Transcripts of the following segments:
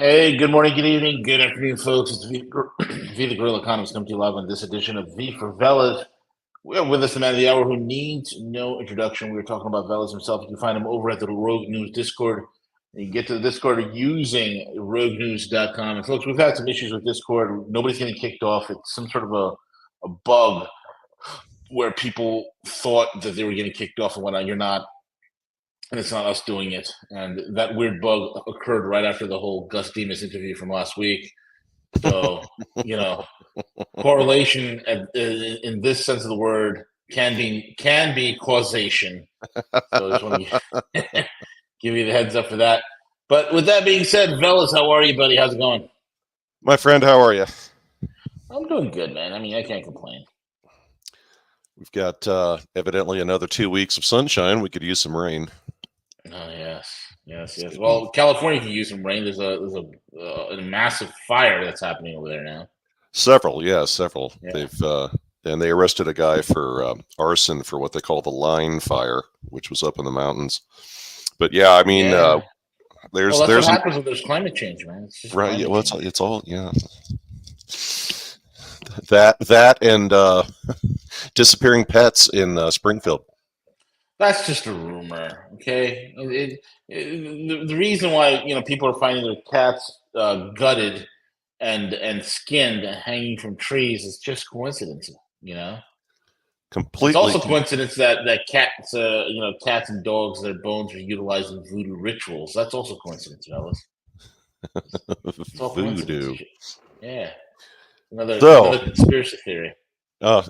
Hey, good morning, good evening, good afternoon, folks. It's V the Guerrilla Economist coming to you live on this edition of V for Veles. We have with us the man of the hour who needs no introduction. We were talking about Veles himself. You can find him over at the Rogue News Discord. You can get to the Discord using RogueNews.com. And folks, we've had some issues with Discord. Nobody's getting kicked off. It's some sort of a bug where people thought that they were getting kicked off and whatnot. You're not. And it's not us doing it. And that weird bug occurred right after the whole Gus Demas interview from last week. So, you know, correlation in this sense of the word can be causation. So I just want to give you the heads up for that. But with that being said, Veles, how are you, buddy? How's it going? My friend, how are you? I'm doing good, man. I mean, I can't complain. We've got evidently another 2 weeks of sunshine. We could use some rain. Oh yes. Well, California can use some rain. There's a massive fire that's happening over there now. Several. Yeah. Yeah. And they arrested a guy for arson for what they call the line fire, which was up in the mountains. But yeah, I mean, Yeah. there's Well, that's what happens when there's climate change, man. It's just right. Yeah, climate well, change. it's all yeah. That and disappearing pets in Springfield. That's just a rumor, okay? The reason why people are finding their cats gutted and skinned and hanging from trees is just coincidence, you know. It's Completely also coincidence that cats and dogs, their bones are utilized in voodoo rituals. That's also coincidence, fellas. It's all coincidence. voodoo. Yeah, another So, conspiracy theory.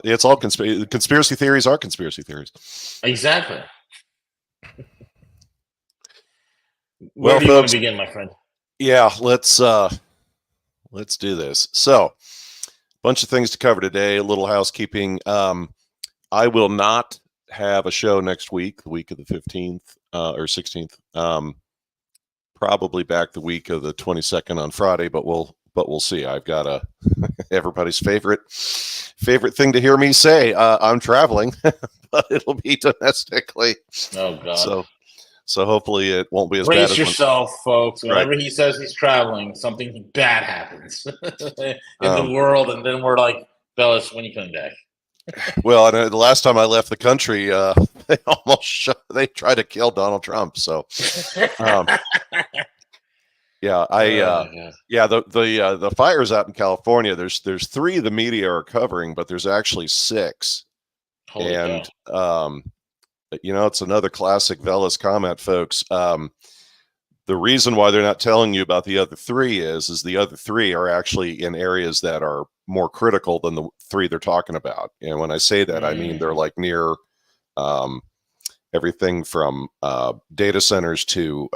it's all conspiracy theories are conspiracy theories. Exactly. Where Well, do you want folks, to begin, my friend? yeah, let's do this. So, bunch of things to cover today. A little housekeeping. I will not have a show next week, the week of the 15th or 16th. Probably back the week of the 22nd on Friday, but we'll see. I've got everybody's favorite thing to hear me say. I'm traveling, but it'll be domestically. Oh God. So hopefully it won't be as bad Brace as yourself, folks. Whenever right. he says he's traveling, something bad happens in the world, and then we're like, Veles, when are you coming back? Well, the last time I left the country, they tried to kill Donald Trump. So, yeah, the fires out in California. There's 3 the media are covering, but there's actually 6. Holy And cow. it's another classic Veles comment, folks. The reason why they're not telling you about the other 3 is the other 3 are actually in areas that are more critical than the 3 they're talking about. And when I say that, I mean they're like near everything from data centers to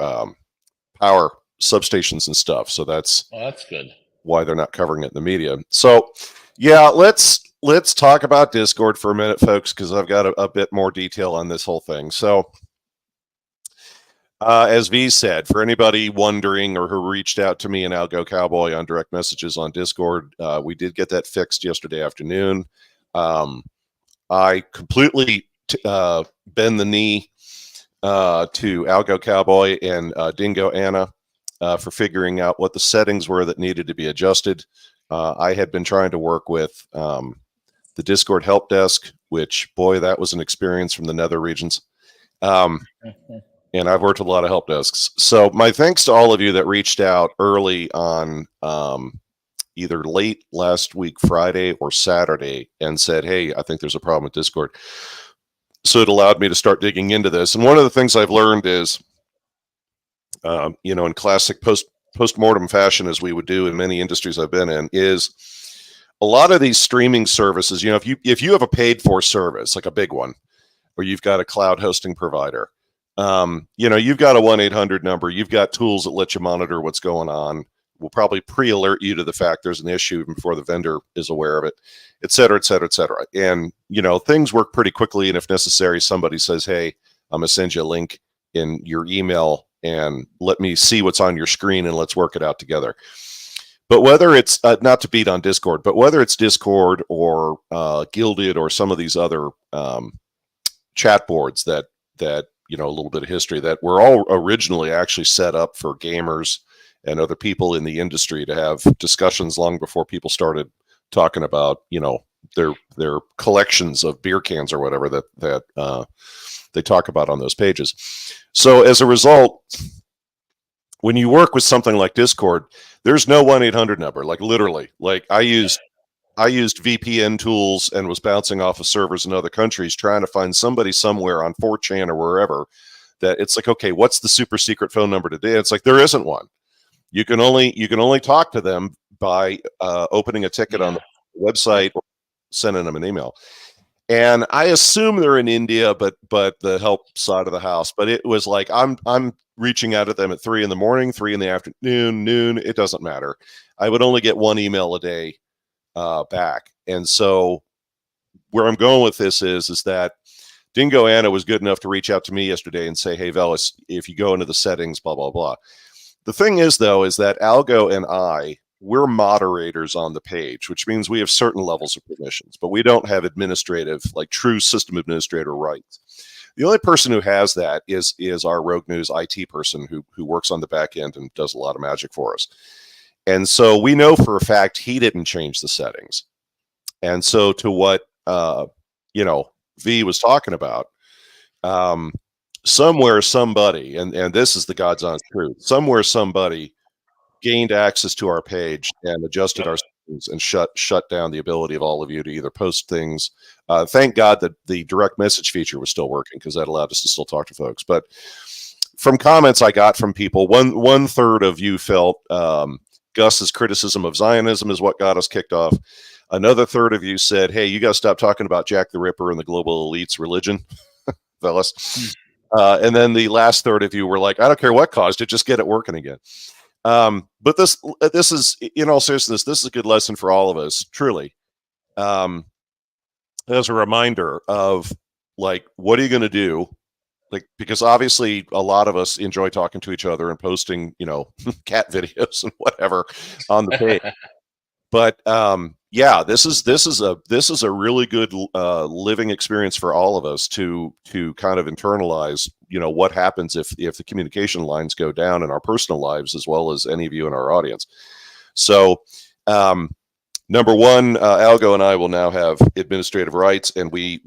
power substations and stuff. So that's good. Why they're not covering it in the media. So yeah, let's talk about Discord for a minute, folks, because I've got a bit more detail on this whole thing. So as V said, for anybody wondering or who reached out to me and Algo Cowboy on direct messages on Discord, we did get that fixed yesterday afternoon. I completely bend the knee to Algo Cowboy and Dingo Anna for figuring out what the settings were that needed to be adjusted. I had been trying to work with the Discord help desk, which, boy, that was an experience from the nether regions. And I've worked with a lot of help desks. So my thanks to all of you that reached out early on either late last week, Friday or Saturday, and said, hey, I think there's a problem with Discord. So it allowed me to start digging into this. And one of the things I've learned is, in classic postmortem fashion, as we would do in many industries I've been in, is a lot of these streaming services, if you have a paid for service, like a big one, or you've got a cloud hosting provider, you've got a 1-800 number, you've got tools that let you monitor what's going on. We'll probably pre-alert you to the fact there's an issue before the vendor is aware of it, et cetera, et cetera, et cetera. And, things work pretty quickly. And if necessary, somebody says, hey, I'm going to send you a link in your email and let me see what's on your screen and let's work it out together. But whether it's not to beat on Discord, but whether it's Discord or Gilded or some of these other chat boards that a little bit of history, that were all originally actually set up for gamers and other people in the industry to have discussions long before people started talking about, their collections of beer cans or whatever that they talk about on those pages. So as a result, when you work with something like Discord, there's no 1-800 number. Like literally, like I used VPN tools and was bouncing off of servers in other countries trying to find somebody somewhere on 4chan or wherever that it's like, okay, what's the super secret phone number today? It's like there isn't one. You can only talk to them by opening a ticket on the website or sending them an email. And I assume they're in India, but the help side of the house. But it was like I'm reaching out to them at 3 a.m, 3 p.m, noon. It doesn't matter. I would only get one email a day back. And so where I'm going with this is that Dingo Anna was good enough to reach out to me yesterday and say, hey, Veles, if you go into the settings, blah, blah, blah. The thing is, though, is that Algo and we're moderators on the page, which means we have certain levels of permissions, but we don't have administrative, like true system administrator rights. The only person who has that is our Rogue News IT person who works on the back end and does a lot of magic for us. And so we know for a fact he didn't change the settings. And so to what, V was talking about, somewhere somebody, and this is the God's honest truth, somewhere somebody gained access to our page and adjusted our settings and shut down the ability of all of you to either post things. Thank God that the direct message feature was still working because that allowed us to still talk to folks. But from comments I got from people, one third of you felt Gus's criticism of Zionism is what got us kicked off. Another third of you said, hey, you got to stop talking about Jack the Ripper and the global elite's religion, Veles. And then the last third of you were like, I don't care what caused it, just get it working again. But this is, in all seriousness, this is a good lesson for all of us, truly. As a reminder of, like, what are you going to do? Like, because obviously a lot of us enjoy talking to each other and posting, cat videos and whatever on the page. But yeah, this is a really good living experience for all of us to kind of internalize, what happens if the communication lines go down in our personal lives as well as any of you in our audience. So number one, Algo and I will now have administrative rights, and we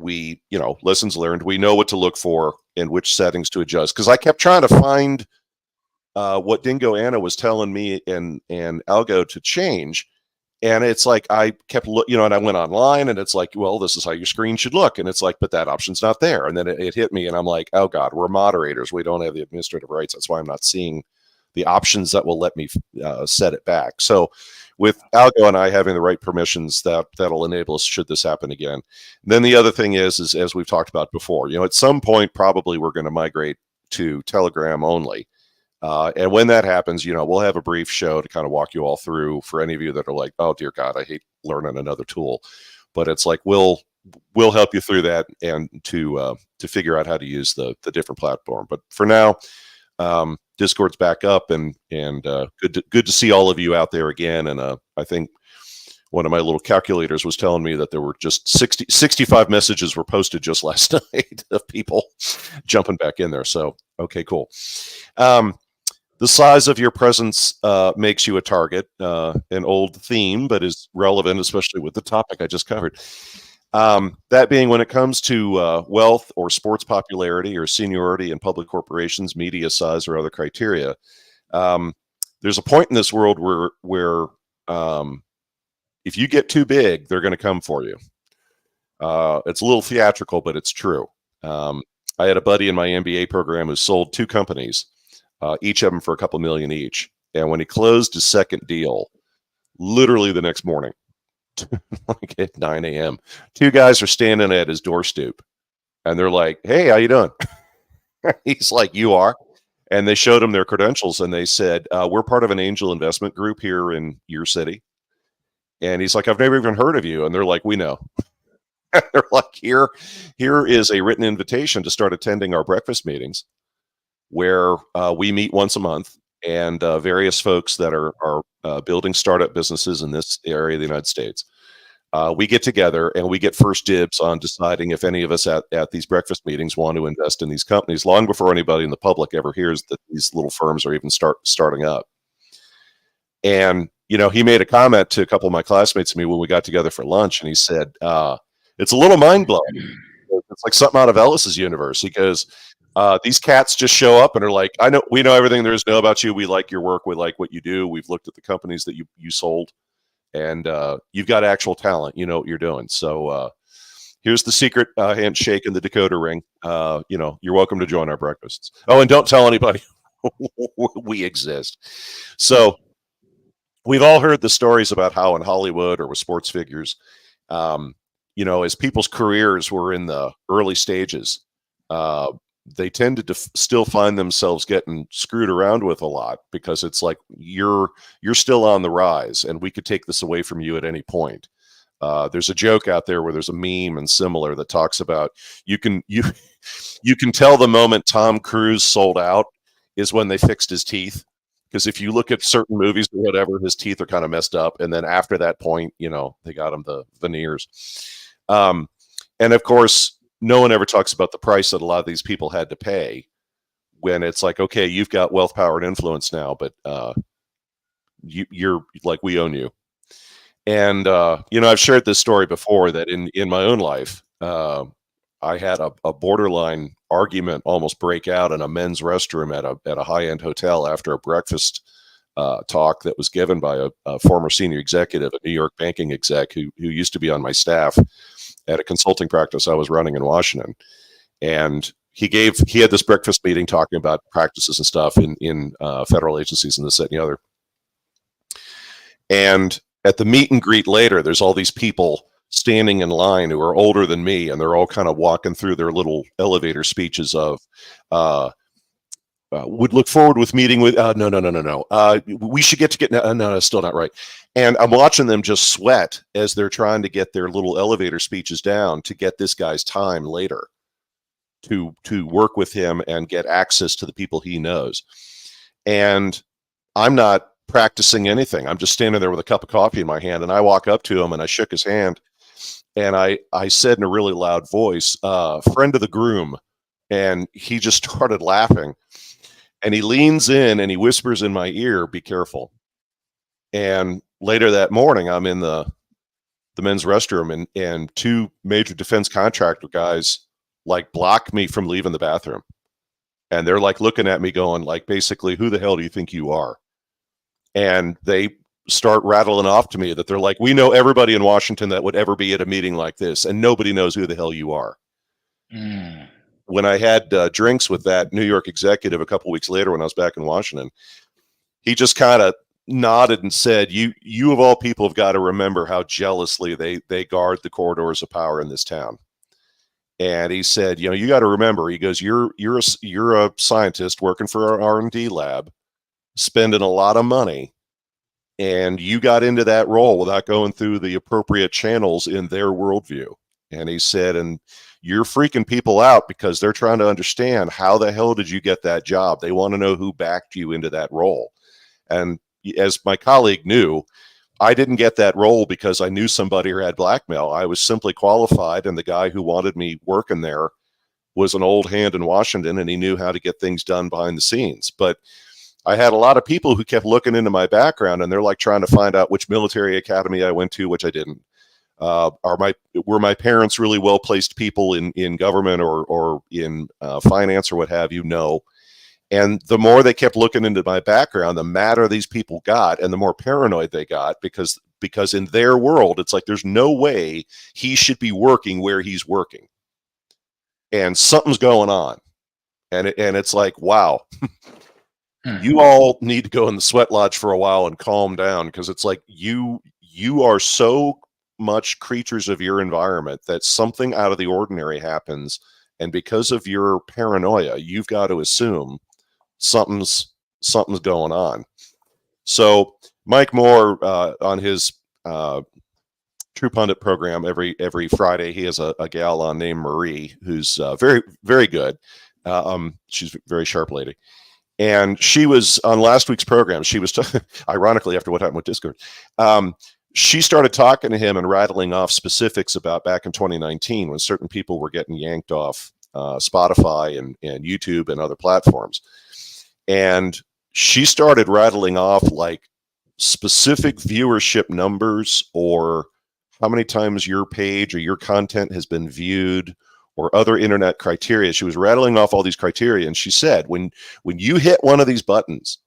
lessons learned. We know what to look for and which settings to adjust. Because I kept trying to find what Dingo Anna was telling me and Algo to change. And it's like, I kept and I went online and it's like, well, this is how your screen should look. And it's like, but that option's not there. And then it hit me and I'm like, oh God, we're moderators. We don't have the administrative rights. That's why I'm not seeing the options that will let me set it back. So with Algo and I having the right permissions, that'll enable us should this happen again. And then the other thing is as we've talked about before, at some point, probably we're going to migrate to Telegram only. And when that happens, we'll have a brief show to kind of walk you all through for any of you that are like, oh dear God, I hate learning another tool. But it's like, we'll help you through that and to figure out how to use the different platform. But for now, Discord's back up and good to see all of you out there again. And I think one of my little calculators was telling me that there were just 65 messages were posted just last night of people jumping back in there. So, okay, cool. The size of your presence makes you a target, an old theme, but is relevant, especially with the topic I just covered. That being, when it comes to wealth or sports popularity or seniority in public corporations, media size, or other criteria, there's a point in this world where if you get too big, they're going to come for you. It's a little theatrical, but it's true. I had a buddy in my MBA program who sold 2 companies, each of them for a couple million each. And when he closed his second deal, literally the next morning, like at 9 a.m., 2 guys are standing at his door stoop and they're like, hey, how you doing? He's like, you are? And they showed him their credentials and they said, we're part of an angel investment group here in your city. And he's like, I've never even heard of you. And they're like, we know. They're like, here is a written invitation to start attending our breakfast meetings where we meet once a month, and various folks that are building startup businesses in this area of the United States. We get together and we get first dibs on deciding if any of us at these breakfast meetings want to invest in these companies long before anybody in the public ever hears that these little firms are even starting up. And, you know, he made a comment to a couple of my classmates and me when we got together for lunch, and he said, it's a little mind blowing. It's like something out of Ellis's universe. He goes, these cats just show up and are like, we know everything there is to know about you. We like your work. We like what you do. We've looked at the companies that you sold, and you've got actual talent. You know what you're doing. So here's the secret handshake in the Dakota ring. You know, you're welcome to join our breakfasts. Oh, and don't tell anybody we exist. So we've all heard the stories about how in Hollywood or with sports figures, you know, as people's careers were in the early stages, they tended to still find themselves getting screwed around with a lot, because it's like you're still on the rise and we could take this away from you at any point. There's a joke out there where there's a meme and similar that talks about you can tell the moment Tom Cruise sold out is when they fixed his teeth. Because if you look at certain movies or whatever, his teeth are kind of messed up. And then after that point, you know, they got him the veneers. And of course, no one ever talks about the price that a lot of these people had to pay, when it's like, okay, you've got wealth, power, and influence now, but you're like, we own you. And, you know, I've shared this story before that in my own life, I had a borderline argument almost break out in a men's restroom at a high-end hotel after a breakfast talk that was given by a former senior executive, a New York banking exec who used to be on my staff at a consulting practice I was running in Washington. And he had this breakfast meeting talking about practices and stuff in federal agencies and this, that, and the other. And at the meet and greet later, there's all these people standing in line who are older than me, and they're all kind of walking through their little elevator speeches of, would look forward with meeting with, no. We should get, no, that's still not right. And I'm watching them just sweat as they're trying to get their little elevator speeches down to get this guy's time later to work with him and get access to the people he knows. And I'm not practicing anything. I'm just standing there with a cup of coffee in my hand, and I walk up to him and I shook his hand, and I said in a really loud voice, friend of the groom. And he just started laughing, and he leans in and he whispers in my ear, be careful. And later that morning, I'm in the men's restroom, and two major defense contractor guys like block me from leaving the bathroom. And they're like looking at me going like, basically, who the hell do you think you are? And they start rattling off to me that they're like, we know everybody in Washington that would ever be at a meeting like this, and nobody knows who the hell you are. When I had drinks with that New York executive a couple weeks later when I was back in Washington, he just kind of nodded and said, you of all people have got to remember how jealously they guard the corridors of power in this town. And he said, you know, you got to remember, he goes, you're a scientist working for our R&D lab, spending a lot of money, and you got into that role without going through the appropriate channels in their worldview. And he said, and you're freaking people out because they're trying to understand how the hell did you get that job? They want to know who backed you into that role. And as my colleague knew, I didn't get that role because I knew somebody or had blackmail. I was simply qualified, and the guy who wanted me working there was an old hand in Washington, and he knew how to get things done behind the scenes. But I had a lot of people who kept looking into my background, and they're like trying to find out which military academy I went to, which I didn't. Were my parents really well-placed people in government or in finance or what have you? No. And the more they kept looking into my background, the madder these people got, and the more paranoid they got, because in their world, it's like there's no way he should be working where he's working, and something's going on, and it's like, wow. You all need to go in the sweat lodge for a while and calm down, because it's like you are so much creatures of your environment that something out of the ordinary happens, and because of your paranoia, you've got to assume something's going on. So Mike Moore, on his True Pundit program, every Friday, he has a gal on named Marie who's very, very good. She's a very sharp lady. And she was on last week's program. She was, ironically, after what happened with Discord, she started talking to him and rattling off specifics about back in 2019 when certain people were getting yanked off Spotify and YouTube and other platforms. And she started rattling off like specific viewership numbers or how many times your page or your content has been viewed or other internet criteria. She was rattling off all these criteria, and she said, when you hit one of these buttons,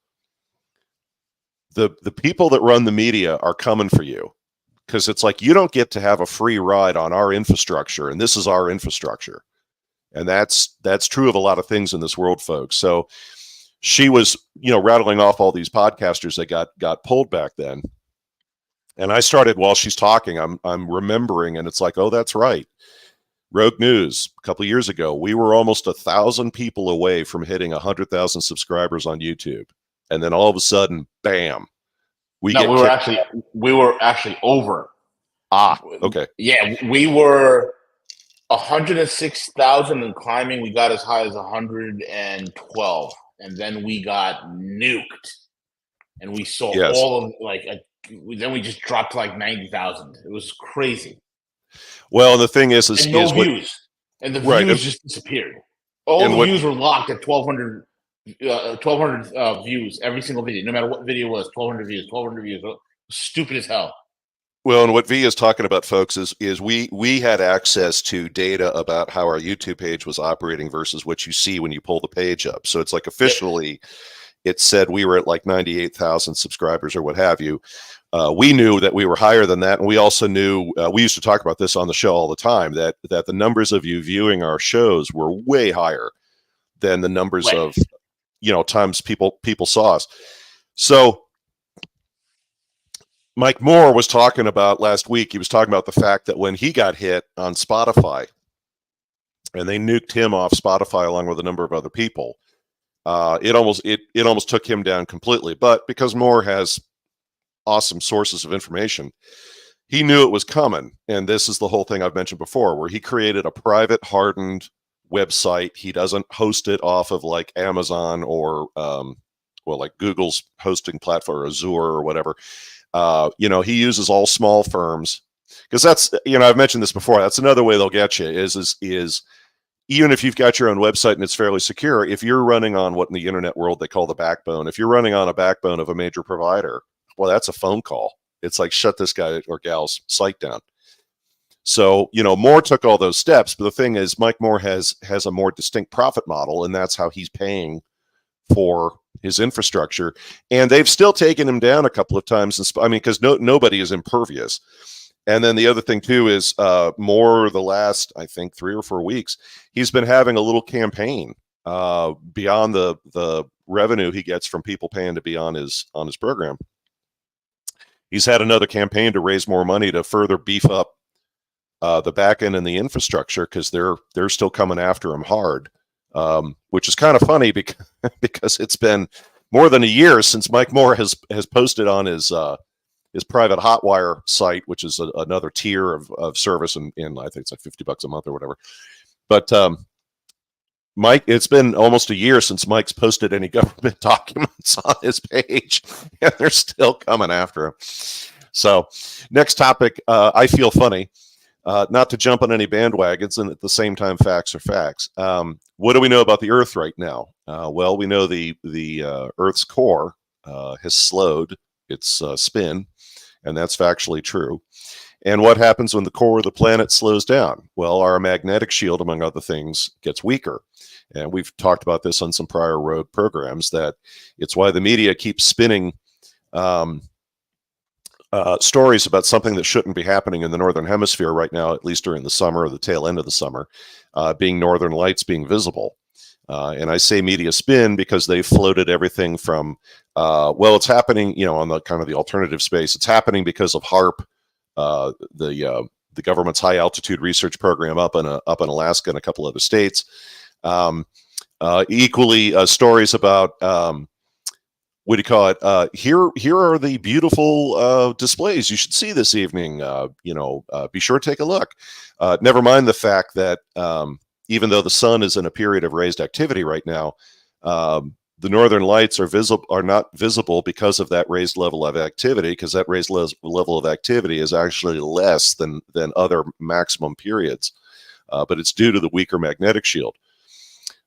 the people that run the media are coming for you, because it's like, you don't get to have a free ride on our infrastructure, and this is our infrastructure. And that's true of a lot of things in this world, folks. So she was, rattling off all these podcasters that got pulled back then. And I started, while she's talking, I'm remembering, and it's like, oh, that's right. Rogue News, a couple of years ago, we were almost 1,000 people away from hitting 100,000 subscribers on YouTube. And then all of a sudden, bam. We were actually over. Okay. Yeah, we were 106,000 and climbing. We got as high as 112, and then we got nuked, and we saw all of then we just dropped to like 90,000. It was crazy. Well, and the thing is no views, and the views just disappeared. All the views were locked at 1,200 views every single video, no matter what video it was. 1,200 views, 1,200 views. Stupid as hell. Well, and what V is talking about, folks, is we had access to data about how our YouTube page was operating versus what you see when you pull the page up. So it's like officially, it said we were at like 98,000 subscribers or what have you. We knew that we were higher than that, and we also knew, we used to talk about this on the show all the time, that the numbers of you viewing our shows were way higher than the numbers of times people saw us. So Mike Moore was talking about last week, he was talking about the fact that when he got hit on Spotify and they nuked him off Spotify along with a number of other people, it almost took him down completely. But because Moore has awesome sources of information, he knew it was coming. And this is the whole thing I've mentioned before, where he created a private hardened website. He doesn't host it off of like Amazon or like Google's hosting platform or Azure or whatever. He uses all small firms, because that's, I've mentioned this before, that's another way they'll get you is even if you've got your own website and it's fairly secure, if you're running on what in the internet world they call the backbone, if you're running on a backbone of a major provider, well, that's a phone call. It's like, shut this guy or gal's site down. So, Moore took all those steps, but the thing is, Mike Moore has a more distinct profit model, and that's how he's paying for his infrastructure. And they've still taken him down a couple of times. Because nobody is impervious. And then the other thing too is Moore, the last, I think, 3 or 4 weeks, he's been having a little campaign beyond the revenue he gets from people paying to be on his program. He's had another campaign to raise more money to further beef up the back end and the infrastructure, because they're still coming after him hard, which is kind of funny because it's been more than a year since Mike Moore has posted on his private Hotwire site, which is another tier of service, in I think it's like $50 a month or whatever. But Mike, it's been almost a year since Mike's posted any government documents on his page, and they're still coming after him. So next topic, I feel funny, not to jump on any bandwagons, and at the same time, facts are facts. What do we know about the Earth right now? Well, we know the Earth's core has slowed its spin, and that's factually true. And what happens when the core of the planet slows down? Well, our magnetic shield, among other things, gets weaker. And we've talked about this on some prior Rogue programs, that it's why the media keeps spinning stories about something that shouldn't be happening in the Northern Hemisphere right now, at least during the summer or the tail end of the summer, being Northern Lights being visible. And I say media spin because they floated everything from, it's happening, on the kind of the alternative space. It's happening because of HARP, the government's high altitude research program up in Alaska and a couple other states. Equally, stories about what do you call it? Here are the beautiful displays you should see this evening. Be sure to take a look. Never mind the fact that even though the sun is in a period of raised activity right now, the Northern Lights are not visible because of that raised level of activity, because that raised level of activity is actually less than other maximum periods, but it's due to the weaker magnetic shield.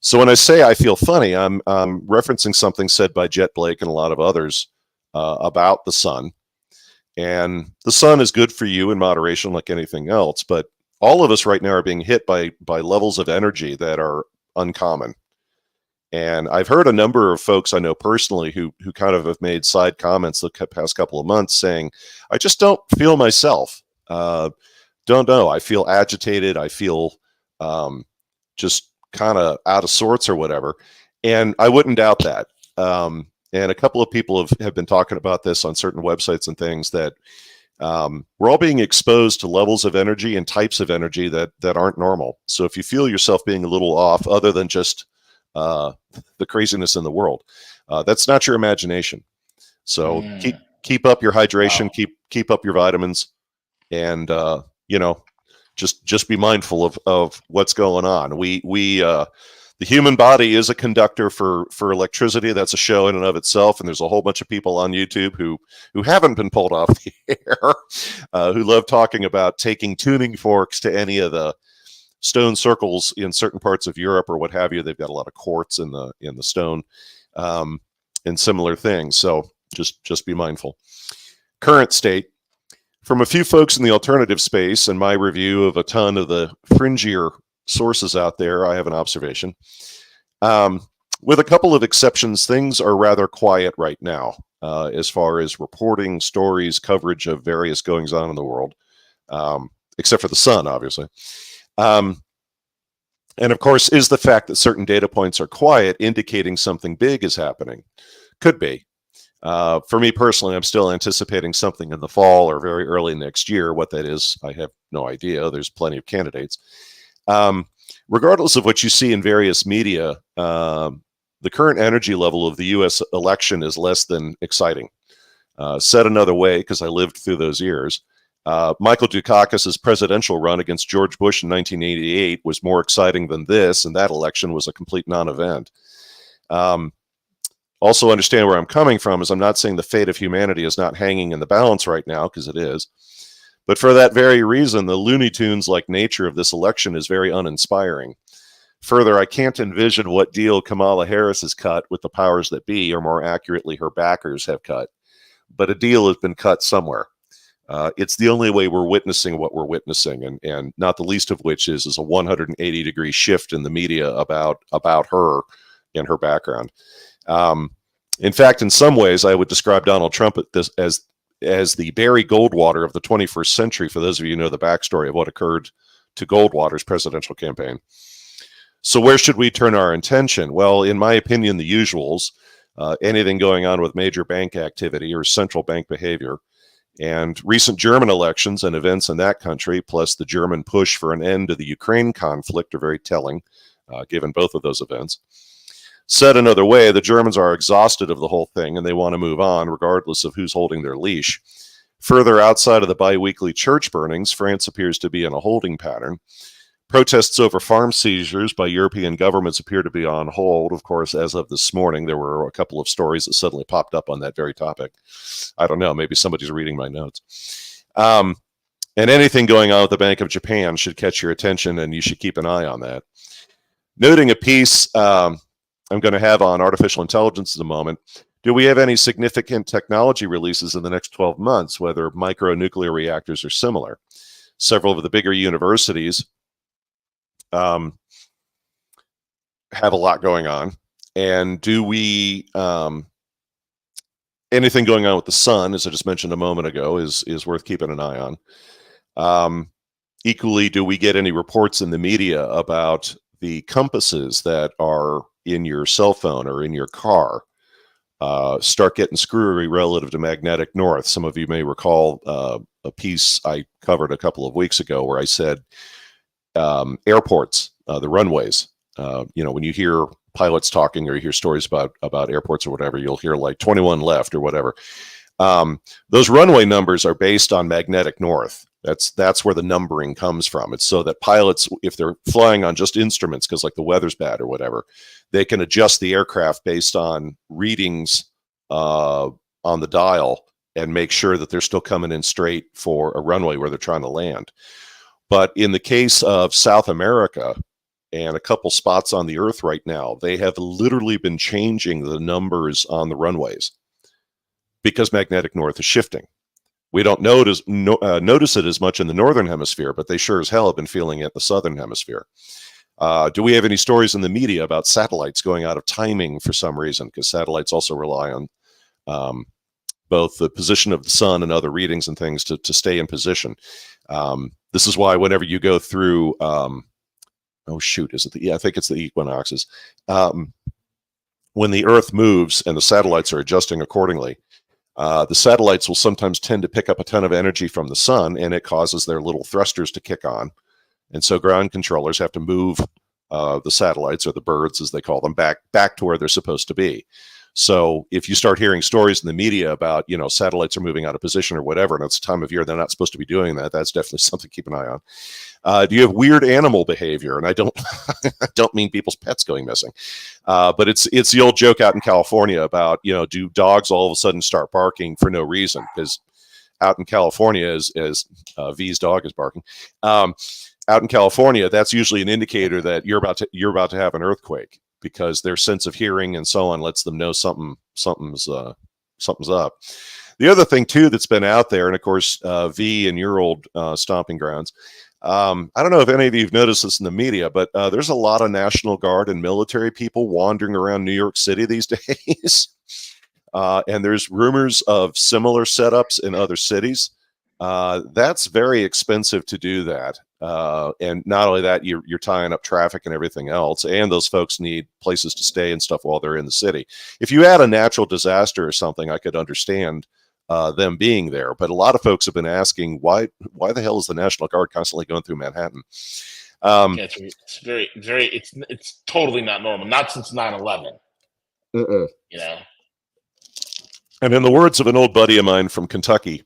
So when I say I feel funny, I'm referencing something said by Jet Blake and a lot of others about the sun. And the sun is good for you in moderation like anything else, but all of us right now are being hit by levels of energy that are uncommon. And I've heard a number of folks I know personally who kind of have made side comments the past couple of months saying, I just don't feel myself. Don't know. I feel agitated. I feel just kind of out of sorts or whatever. And I wouldn't doubt that. And a couple of people have been talking about this on certain websites and things that we're all being exposed to levels of energy and types of energy that aren't normal. So if you feel yourself being a little off, other than just the craziness in the world, that's not your imagination. So keep up your hydration, keep up your vitamins, and just be mindful of what's going on. The human body is a conductor for electricity. That's a show in and of itself. And there's a whole bunch of people on YouTube who haven't been pulled off the air, who love talking about taking tuning forks to any of the stone circles in certain parts of Europe or what have you. They've got a lot of quartz in the stone, and similar things. So just be mindful. Current state. From a few folks in the alternative space and my review of a ton of the fringier sources out there, I have an observation. With a couple of exceptions, things are rather quiet right now as far as reporting, stories, coverage of various goings on in the world, except for the sun, obviously. And of course, is the fact that certain data points are quiet indicating something big is happening? Could be. For me personally, I'm still anticipating something in the fall or very early next year. What that is, I have no idea. There's plenty of candidates. Regardless of what you see in various media, the current energy level of the U.S. election is less than exciting. Said another way, because I lived through those years, Michael Dukakis's presidential run against George Bush in 1988 was more exciting than this, and that election was a complete non-event. Also understand where I'm coming from is I'm not saying the fate of humanity is not hanging in the balance right now, because it is. But for that very reason, the Looney Tunes-like nature of this election is very uninspiring. Further, I can't envision what deal Kamala Harris has cut with the powers that be, or more accurately, her backers have cut. But a deal has been cut somewhere. It's the only way we're witnessing what we're witnessing, and not the least of which is a 180-degree shift in the media about her and her background. In fact, in some ways, I would describe Donald Trump as the Barry Goldwater of the 21st century, for those of you who know the backstory of what occurred to Goldwater's presidential campaign. So where should we turn our attention? Well, in my opinion, the usuals, anything going on with major bank activity or central bank behavior, and recent German elections and events in that country, plus the German push for an end to the Ukraine conflict are very telling, given both of those events. Said another way, the Germans are exhausted of the whole thing and they want to move on regardless of who's holding their leash. Further, outside of the bi-weekly church burnings, France appears to be in a holding pattern. Protests over farm seizures by European governments appear to be on hold. Of course, as of this morning, there were a couple of stories that suddenly popped up on that very topic. I don't know, maybe somebody's reading my notes. And anything going on with the Bank of Japan should catch your attention, and you should keep an eye on that. Noting a piece I'm going to have on artificial intelligence in a moment. Do we have any significant technology releases in the next 12 months, whether micronuclear reactors or similar? Several of the bigger universities have a lot going on. And do we, anything going on with the sun, as I just mentioned a moment ago, is worth keeping an eye on. Equally, do we get any reports in the media about the compasses that are in your cell phone or in your car start getting screwy relative to magnetic north? Some of you may recall a piece I covered a couple of weeks ago where I said airports, the runways, when you hear pilots talking or you hear stories about airports or whatever, you'll hear like 21 left or whatever. Those runway numbers are based on magnetic north. That's where the numbering comes from. It's so that pilots, if they're flying on just instruments because like the weather's bad or whatever, they can adjust the aircraft based on readings on the dial and make sure that they're still coming in straight for a runway where they're trying to land. But in the case of South America and a couple spots on the Earth right now, they have literally been changing the numbers on the runways because magnetic north is shifting. We don't notice it as much in the northern hemisphere, but they sure as hell have been feeling it in the southern hemisphere. Do we have any stories in the media about satellites going out of timing for some reason? Because satellites also rely on both the position of the sun and other readings and things to stay in position. This is why whenever you go through, I think it's the equinoxes. When the Earth moves and the satellites are adjusting accordingly, the satellites will sometimes tend to pick up a ton of energy from the sun, and it causes their little thrusters to kick on. And so ground controllers have to move the satellites, or the birds as they call them, back to where they're supposed to be. So if you start hearing stories in the media about, satellites are moving out of position or whatever, and it's a time of year they're not supposed to be doing that, that's definitely something to keep an eye on. Do you have weird animal behavior? And I don't I don't mean people's pets going missing, but it's the old joke out in California about, do dogs all of a sudden start barking for no reason? Because out in California, as V's dog is barking, out in California, that's usually an indicator that you're about to have an earthquake, because their sense of hearing and so on lets them know something's up. The other thing too that's been out there, and of course V and your old stomping grounds. I don't know if any of you have noticed this in the media, but there's a lot of National Guard and military people wandering around New York City these days. And there's rumors of similar setups in other cities. That's very expensive to do that. And not only that, you're tying up traffic and everything else, and those folks need places to stay and stuff while they're in the city. If you had a natural disaster or something, I could understand them being there. But a lot of folks have been asking, why the hell is the National Guard constantly going through Manhattan? It's very, very, it's totally not normal. Not since 9/11. And in the words of an old buddy of mine from Kentucky,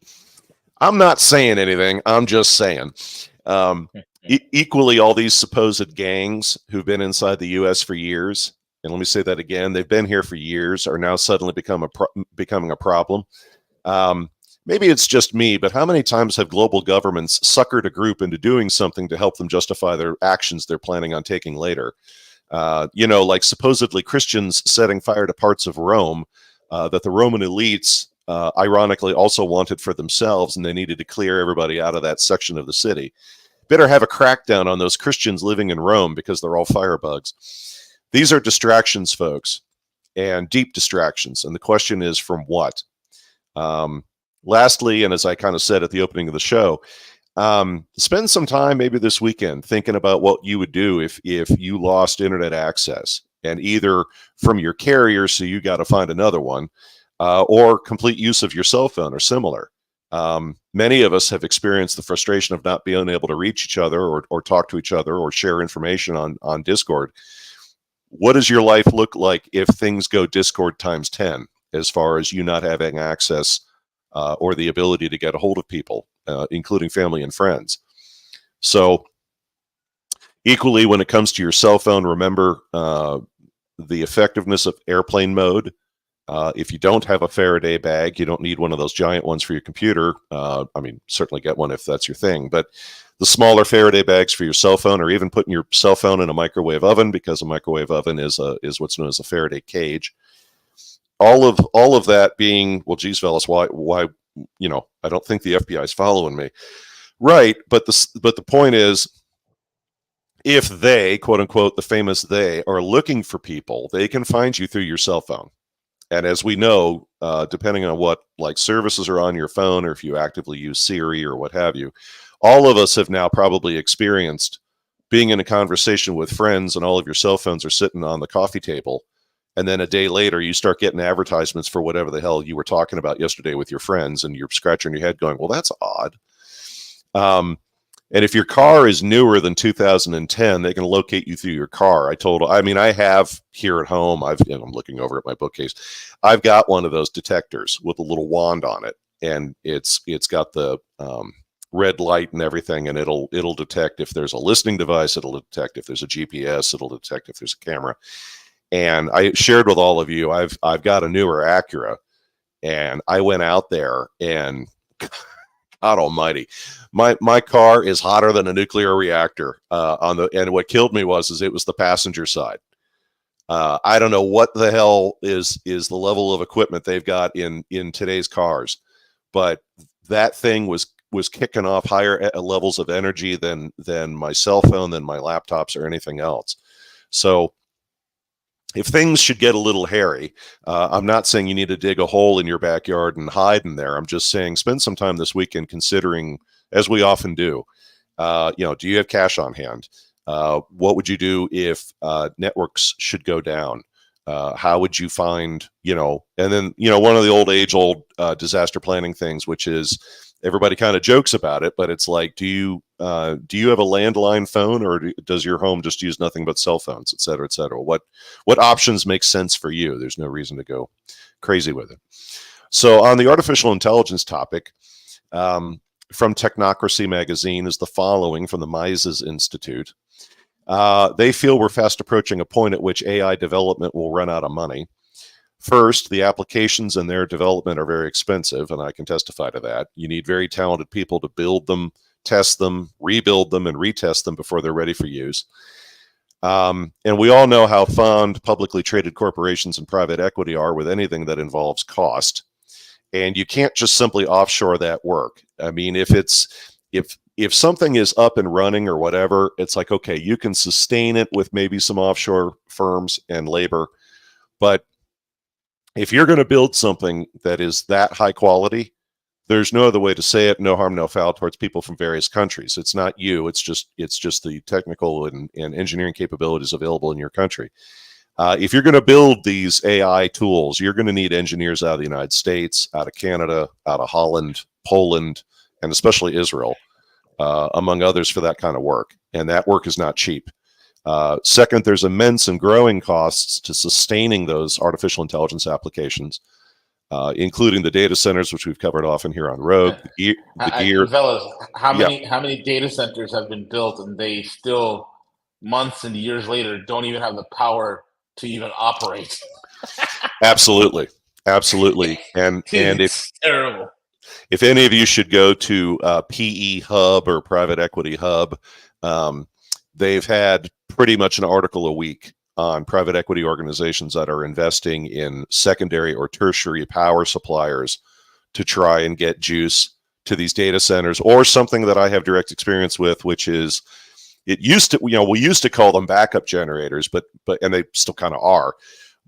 I'm not saying anything, I'm just saying. Equally, all these supposed gangs who've been inside the U.S. for years, and let me say that again, they've been here for years, are now suddenly becoming a problem. Maybe it's just me, but how many times have global governments suckered a group into doing something to help them justify their actions they're planning on taking later? Like supposedly Christians setting fire to parts of Rome that the Roman elites ironically also wanted for themselves, and they needed to clear everybody out of that section of the city. Better have a crackdown on those Christians living in Rome, because they're all firebugs. These are distractions, folks, and deep distractions. And the question is, from what? Lastly, and as I kind of said at the opening of the show, spend some time maybe this weekend thinking about what you would do if you lost internet access, and either from your carrier, so you got to find another one, or complete use of your cell phone or similar. Many of us have experienced the frustration of not being able to reach each other or talk to each other or share information on Discord. What does your life look like if things go Discord times 10, as far as you not having access or the ability to get a hold of people, including family and friends? So equally, when it comes to your cell phone, remember the effectiveness of airplane mode. If you don't have a Faraday bag, you don't need one of those giant ones for your computer. Certainly get one if that's your thing. But the smaller Faraday bags for your cell phone, or even putting your cell phone in a microwave oven, because a microwave oven is what's known as a Faraday cage. All of that being, well, geez, Veles, why? I don't think the FBI is following me, right? But the point is, if they, quote unquote, the famous they, are looking for people, they can find you through your cell phone. And as we know, depending on what services are on your phone, or if you actively use Siri or what have you, all of us have now probably experienced being in a conversation with friends, and all of your cell phones are sitting on the coffee table. And then a day later, you start getting advertisements for whatever the hell you were talking about yesterday with your friends, and you're scratching your head going, well, that's odd. And if your car is newer than 2010, they can locate you through your car. I have here at home, I'm looking over at my bookcase, I've got one of those detectors with a little wand on it, and it's got the red light and everything, and it'll detect if there's a listening device, it'll detect if there's a GPS, it'll detect if there's a camera. And I shared with all of you, I've got a newer Acura, and I went out there, and God almighty, my car is hotter than a nuclear reactor and what killed me was it was the passenger side. I don't know what the hell is the level of equipment they've got in today's cars, but that thing was kicking off higher levels of energy than my cell phone, than my laptops, or anything else. So if things should get a little hairy, I'm not saying you need to dig a hole in your backyard and hide in there. I'm just saying spend some time this weekend considering, as we often do, do you have cash on hand? What would you do if networks should go down? How would you find, and then, one of the age-old disaster planning things, which is everybody kind of jokes about it, but it's like, do you have a landline phone, or does your home just use nothing but cell phones, et cetera, et cetera? What options make sense for you? There's no reason to go crazy with it. So on the artificial intelligence topic, from Technocracy magazine is the following from the Mises Institute. They feel we're fast approaching a point at which AI development will run out of money. First, the applications and their development are very expensive, and I can testify to that. You need very talented people to build them, test them, rebuild them, and retest them before they're ready for use. And we all know how fond publicly traded corporations and private equity are with anything that involves cost. And you can't just simply offshore that work. I mean, if something is up and running or whatever, it's like, okay, you can sustain it with maybe some offshore firms and labor. But if you're going to build something that is that high quality, there's no other way to say it, no harm, no foul towards people from various countries. It's not you, it's just the technical and engineering capabilities available in your country. If you're going to build these AI tools, you're going to need engineers out of the United States, out of Canada, out of Holland, Poland, and especially Israel, among others, for that kind of work. And that work is not cheap. Second, there's immense and growing costs to sustaining those artificial intelligence applications, including the data centers, which we've covered often here on Rogue. The gear. Veles, how many data centers have been built and they still, months and years later, don't even have the power to even operate? Absolutely. And it's terrible. If any of you should go to PE Hub or Private Equity Hub, they've had pretty much an article a week on private equity organizations that are investing in secondary or tertiary power suppliers to try and get juice to these data centers, or something that I have direct experience with, which is, it used to, we used to call them backup generators, but and they still kind of are,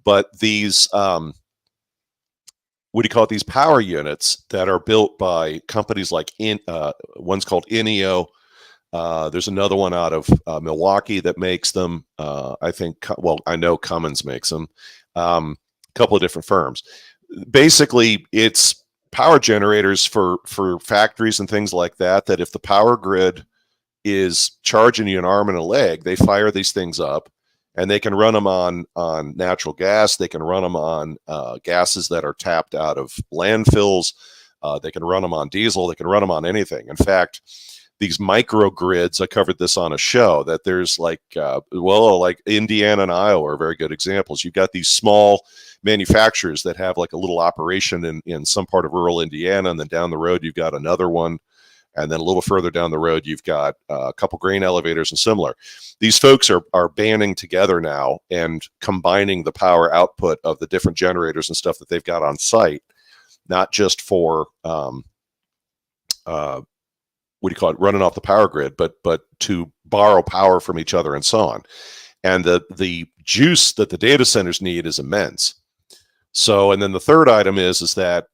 but these, what do you call it? These power units that are built by companies like one's called Ineo. There's another one out of Milwaukee that makes them. I know Cummins makes them. A couple of different firms. Basically, it's power generators for factories and things like that, that if the power grid is charging you an arm and a leg, they fire these things up, and they can run them on natural gas. They can run them on gases that are tapped out of landfills. They can run them on diesel. They can run them on anything. In fact, these microgrids, I covered this on a show, that there's like Indiana and Iowa are very good examples. You've got these small manufacturers that have like a little operation in some part of rural Indiana, and then down the road, you've got another one. And then a little further down the road, you've got a couple grain elevators and similar. These folks are banding together now and combining the power output of the different generators and stuff that they've got on site, not just for running off the power grid, but to borrow power from each other and so on. And the juice that the data centers need is immense. So, and then the third item is that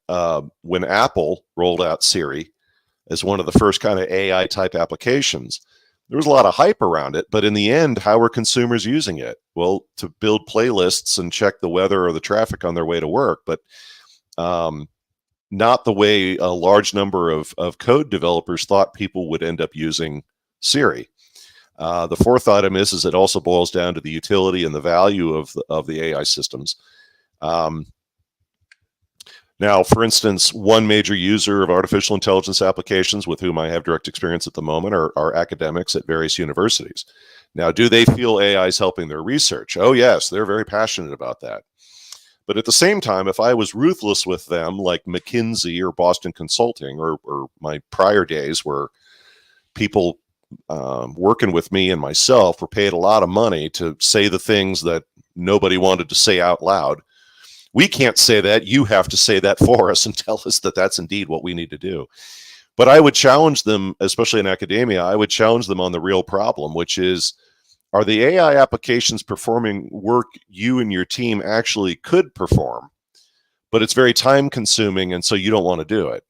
when Apple rolled out Siri as one of the first kind of AI type applications, there was a lot of hype around it, but in the end, how are consumers using it? Well, to build playlists and check the weather or the traffic on their way to work, but not the way a large number of code developers thought people would end up using Siri. The fourth item is it also boils down to the utility and the value of the AI systems. Now, for instance, one major user of artificial intelligence applications with whom I have direct experience at the moment are academics at various universities. Now, do they feel AI is helping their research? Oh, yes, they're very passionate about that. But at the same time, if I was ruthless with them, like McKinsey or Boston Consulting or my prior days where people working with me and myself were paid a lot of money to say the things that nobody wanted to say out loud. We can't say that. You have to say that for us and tell us that that's indeed what we need to do. But I would challenge them, especially in academia, I would challenge them on the real problem, which is, are the AI applications performing work you and your team actually could perform, but it's very time consuming and so you don't want to do it?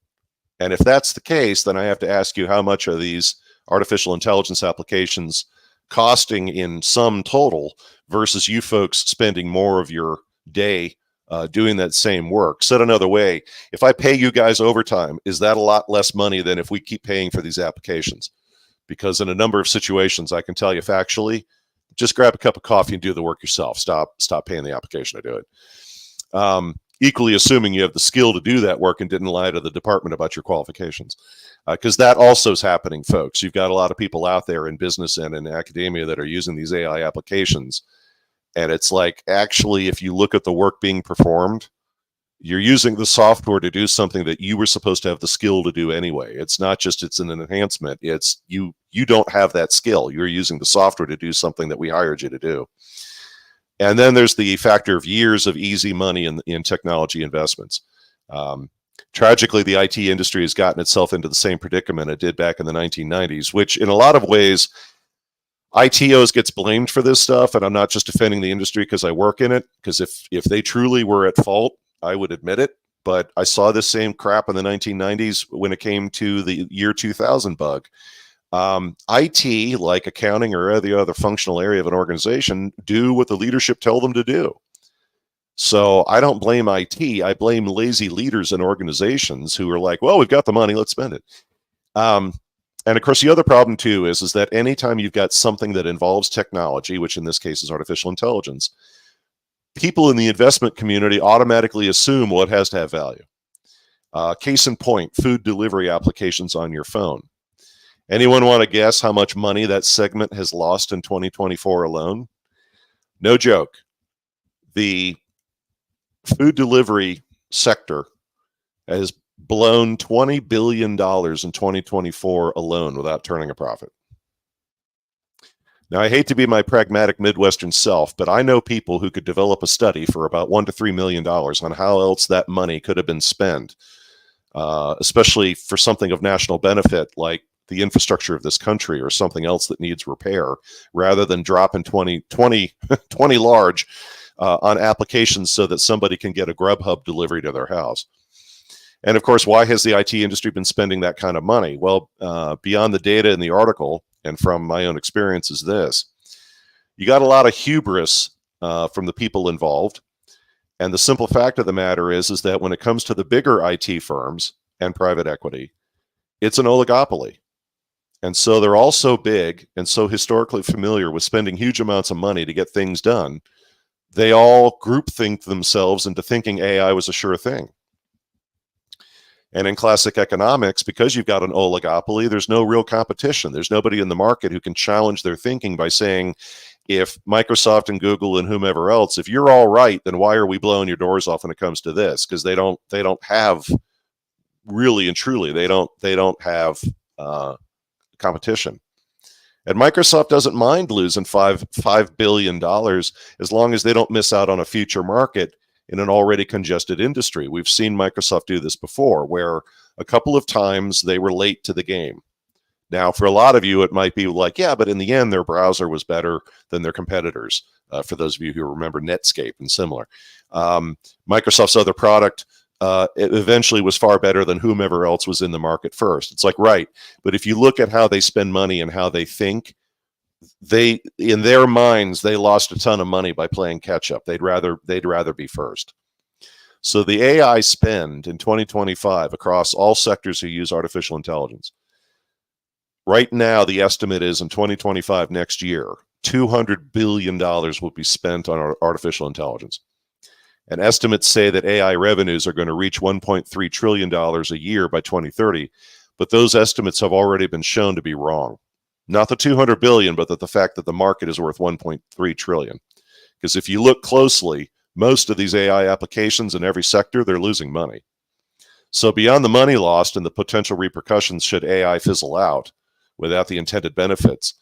And if that's the case, then I have to ask you, how much are these artificial intelligence applications costing in sum total versus you folks spending more of your day doing that same work? Said another way, if I pay you guys overtime, is that a lot less money than if we keep paying for these applications? Because in a number of situations, I can tell you factually, just grab a cup of coffee and do the work yourself. Stop paying the application to do it. Equally assuming you have the skill to do that work and didn't lie to the department about your qualifications. Because that also is happening, folks. You've got a lot of people out there in business and in academia that are using these AI applications. And it's like, actually, if you look at the work being performed, you're using the software to do something that you were supposed to have the skill to do anyway. It's not just it's an enhancement. It's you don't have that skill. You're using the software to do something that we hired you to do. And then there's the factor of years of easy money in technology investments. Tragically, the IT industry has gotten itself into the same predicament it did back in the 1990s, which in a lot of ways, ITOs gets blamed for this stuff. And I'm not just defending the industry because I work in it, because if they truly were at fault, I would admit it. But I saw this same crap in the 1990s when it came to the year 2000 bug. IT, like accounting or any other functional area of an organization, do what the leadership tell them to do. So I don't blame IT. I blame lazy leaders in organizations who are like, well, we've got the money, let's spend it. And of course, the other problem too is that anytime you've got something that involves technology, which in this case is artificial intelligence, people in the investment community automatically assume what has to have value. Case in point, food delivery applications on your phone. Anyone want to guess how much money that segment has lost in 2024 alone? No joke. The food delivery sector has blown $20 billion in 2024 alone without turning a profit. Now, I hate to be my pragmatic Midwestern self, but I know people who could develop a study for about $1 to $3 million on how else that money could have been spent, especially for something of national benefit like the infrastructure of this country or something else that needs repair, rather than dropping 20 large on applications so that somebody can get a Grubhub delivery to their house. And of course, why has the IT industry been spending that kind of money? Well, beyond the data in the article and from my own experience is this. You got a lot of hubris from the people involved. And the simple fact of the matter is that when it comes to the bigger IT firms and private equity, it's an oligopoly. And so they're all so big and so historically familiar with spending huge amounts of money to get things done, they all groupthink themselves into thinking AI was a sure thing. And in classic economics, because you've got an oligopoly, there's no real competition. There's nobody in the market who can challenge their thinking by saying, if Microsoft and Google and whomever else, if you're all right, then why are we blowing your doors off when it comes to this? Because they don't have really and truly, they don't have competition. And Microsoft doesn't mind losing $5 billion as long as they don't miss out on a future market in an already congested industry. We've seen Microsoft do this before, where a couple of times they were late to the game. Now, for a lot of you, it might be like, yeah, but in the end, their browser was better than their competitors. For those of you who remember Netscape and similar. Microsoft's other product it eventually was far better than whomever else was in the market first. It's like, right. But if you look at how they spend money and how they think, in their minds, they lost a ton of money by playing catch up. They'd rather be first. So the AI spend in 2025 across all sectors who use artificial intelligence, right now, the estimate is in 2025, next year, $200 billion will be spent on artificial intelligence. And estimates say that AI revenues are going to reach $1.3 trillion a year by 2030. But those estimates have already been shown to be wrong. Not the 200 billion, but the fact that the market is worth 1.3 trillion. Because if you look closely, most of these AI applications in every sector, they're losing money. So beyond the money lost and the potential repercussions should AI fizzle out without the intended benefits,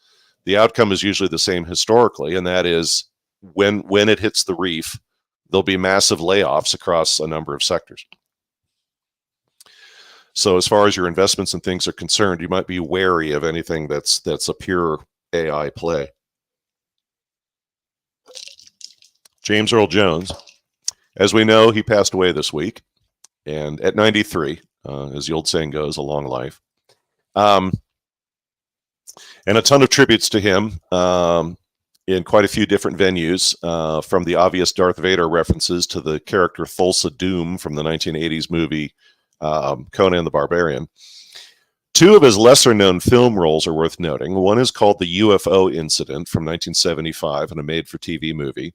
the outcome is usually the same historically, and that is when it hits the reef, there'll be massive layoffs across a number of sectors. So as far as your investments and things are concerned, you might be wary of anything that's a pure AI play. James Earl Jones, as we know, he passed away this week, and at 93, as the old saying goes, a long life. And a ton of tributes to him in quite a few different venues, from the obvious Darth Vader references to the character Thulsa Doom from the 1980s movie Conan the Barbarian. Two of his lesser-known film roles are worth noting. One is called The UFO Incident from 1975 in a made-for-TV movie.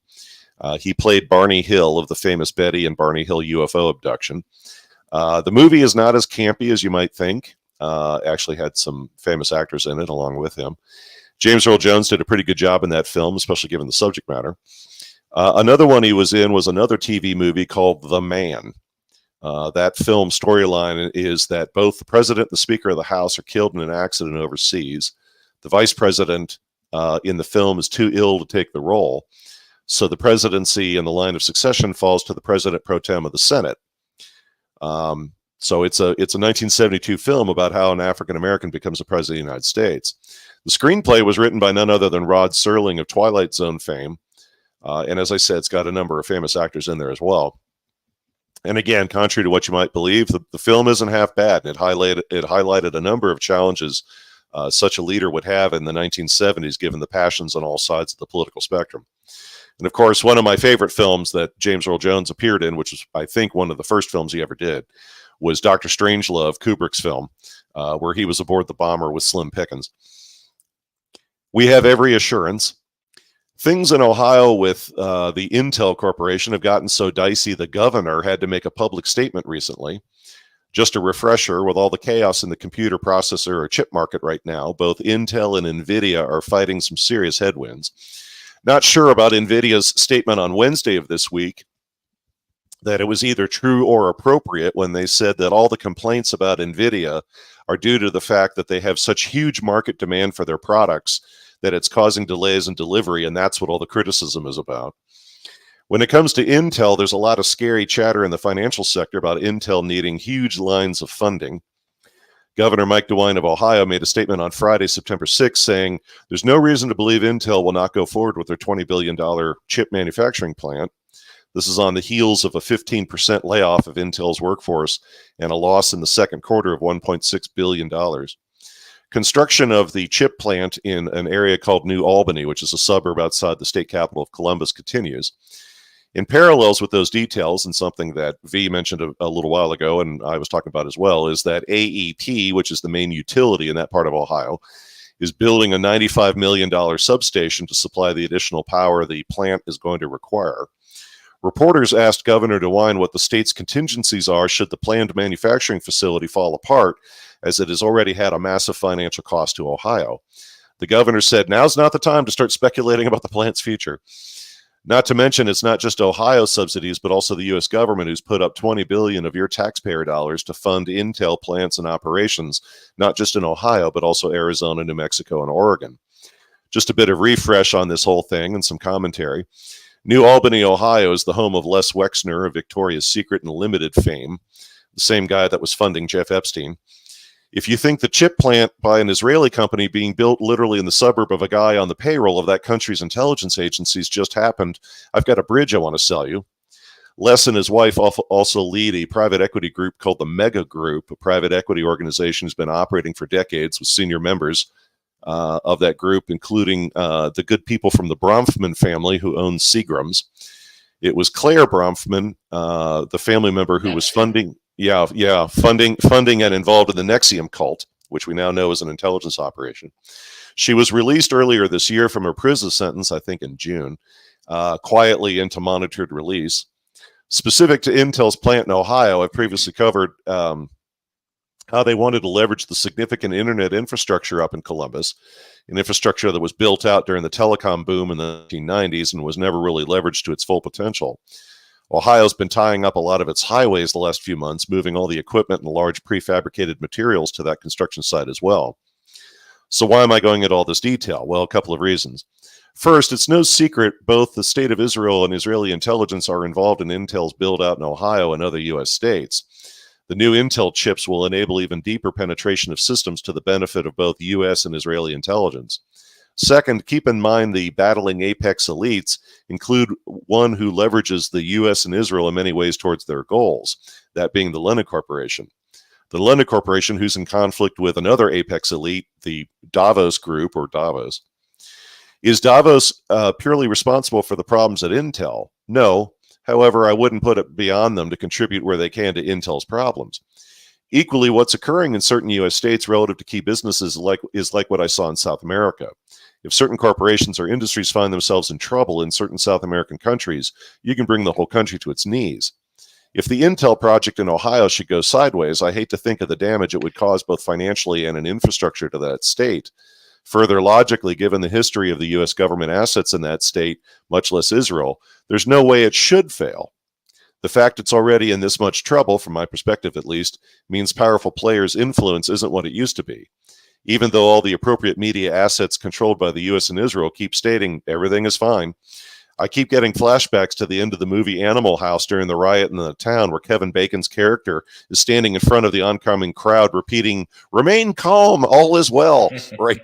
He played Barney Hill of the famous Betty and Barney Hill UFO abduction. The movie is not as campy as you might think. Actually had some famous actors in it along with him. James Earl Jones did a pretty good job in that film, especially given the subject matter. Another one he was in was another TV movie called The Man. That film storyline is that both the president and the Speaker of the House are killed in an accident overseas. The vice president in the film is too ill to take the role, so the presidency and the line of succession falls to the president pro tem of the Senate. So it's a 1972 film about how an African American becomes a president of the United States. The screenplay was written by none other than Rod Serling of Twilight Zone fame, and as I said, it's got a number of famous actors in there as well. And again, contrary to what you might believe, the film isn't half bad. It highlighted a number of challenges such a leader would have in the 1970s, given the passions on all sides of the political spectrum. And of course, one of my favorite films that James Earl Jones appeared in, which was, I think, one of the first films he ever did, was Dr. Strangelove, Kubrick's film, where he was aboard the bomber with Slim Pickens. We have every assurance. Things in Ohio with the Intel Corporation have gotten so dicey the governor had to make a public statement recently. Just a refresher, with all the chaos in the computer processor or chip market right now, both Intel and NVIDIA are fighting some serious headwinds. Not sure about NVIDIA's statement on Wednesday of this week that it was either true or appropriate when they said that all the complaints about NVIDIA are due to the fact that they have such huge market demand for their products that it's causing delays in delivery, and that's what all the criticism is about. When it comes to Intel, there's a lot of scary chatter in the financial sector about Intel needing huge lines of funding. Governor Mike DeWine of Ohio made a statement on Friday, September 6th, saying there's no reason to believe Intel will not go forward with their $20 billion chip manufacturing plant. This is on the heels of a 15% layoff of Intel's workforce and a loss in the second quarter of $1.6 billion. Construction of the chip plant in an area called New Albany, which is a suburb outside the state capital of Columbus, continues. In parallels with those details, and something that V mentioned a little while ago, and I was talking about as well, is that AEP, which is the main utility in that part of Ohio, is building a $95 million substation to supply the additional power the plant is going to require. Reporters asked Governor DeWine what the state's contingencies are should the planned manufacturing facility fall apart, as it has already had a massive financial cost to Ohio. The governor said, now's not the time to start speculating about the plant's future. Not to mention, it's not just Ohio subsidies, but also the U.S. government who's put up $20 billion of your taxpayer dollars to fund Intel plants and operations, not just in Ohio, but also Arizona, New Mexico, and Oregon. Just a bit of refresh on this whole thing and some commentary. New Albany, Ohio is the home of Les Wexner of Victoria's Secret and Limited fame, the same guy that was funding Jeff Epstein. If you think the chip plant by an Israeli company being built literally in the suburb of a guy on the payroll of that country's intelligence agencies just happened, I've got a bridge I want to sell you. Les and his wife also lead a private equity group called the Mega Group, a private equity organization who's been operating for decades with senior members of that group, including the good people from the Bronfman family who owns Seagram's. It was Claire Bronfman, the family member who was funding and involved in the Nexium cult, which we now know is an intelligence operation. She was released earlier this year from her prison sentence, I think in June, quietly into monitored release. Specific to Intel's plant in Ohio, I've previously covered how they wanted to leverage the significant internet infrastructure up in Columbus, an infrastructure that was built out during the telecom boom in the 1990s and was never really leveraged to its full potential. Ohio's been tying up a lot of its highways the last few months, moving all the equipment and large prefabricated materials to that construction site as well. So why am I going into all this detail? Well, a couple of reasons. First, it's no secret both the state of Israel and Israeli intelligence are involved in Intel's build-out in Ohio and other U.S. states. The new Intel chips will enable even deeper penetration of systems to the benefit of both U.S. and Israeli intelligence. Second, keep in mind the battling apex elites include one who leverages the U.S. and Israel in many ways towards their goals, that being the Lenin Corporation. The Lenin Corporation, who's in conflict with another apex elite, the Davos Group, or Davos. Is Davos purely responsible for the problems at Intel? No. However, I wouldn't put it beyond them to contribute where they can to Intel's problems. Equally, what's occurring in certain U.S. states relative to key businesses is like what I saw in South America. If certain corporations or industries find themselves in trouble in certain South American countries, you can bring the whole country to its knees. If the Intel project in Ohio should go sideways, I hate to think of the damage it would cause both financially and in infrastructure to that state. Further, logically, given the history of the U.S. government assets in that state, much less Israel, there's no way it should fail. The fact it's already in this much trouble, from my perspective at least, means powerful players' influence isn't what it used to be. Even though all the appropriate media assets controlled by the U.S. and Israel keep stating everything is fine, I keep getting flashbacks to the end of the movie Animal House during the riot in the town where Kevin Bacon's character is standing in front of the oncoming crowd repeating, "Remain calm, all is well," right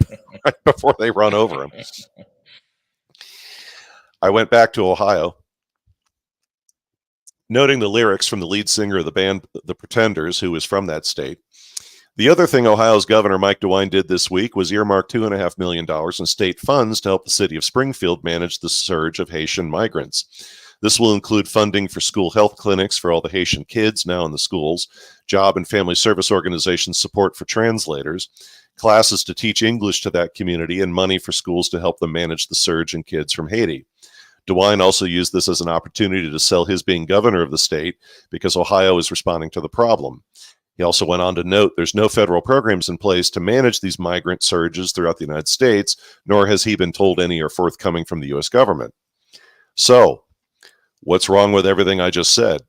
before they run over him. I went back to Ohio, noting the lyrics from the lead singer of the band The Pretenders, who is from that state. The other thing Ohio's Governor Mike DeWine did this week was earmark $2.5 million in state funds to help the city of Springfield manage the surge of Haitian migrants. This will include funding for school health clinics for all the Haitian kids now in the schools, job and family service organizations support for translators, classes to teach English to that community, and money for schools to help them manage the surge in kids from Haiti. DeWine also used this as an opportunity to sell his being governor of the state because Ohio is responding to the problem. He also went on to note there's no federal programs in place to manage these migrant surges throughout the United States, nor has he been told any are forthcoming from the U.S. government. So, what's wrong with everything I just said?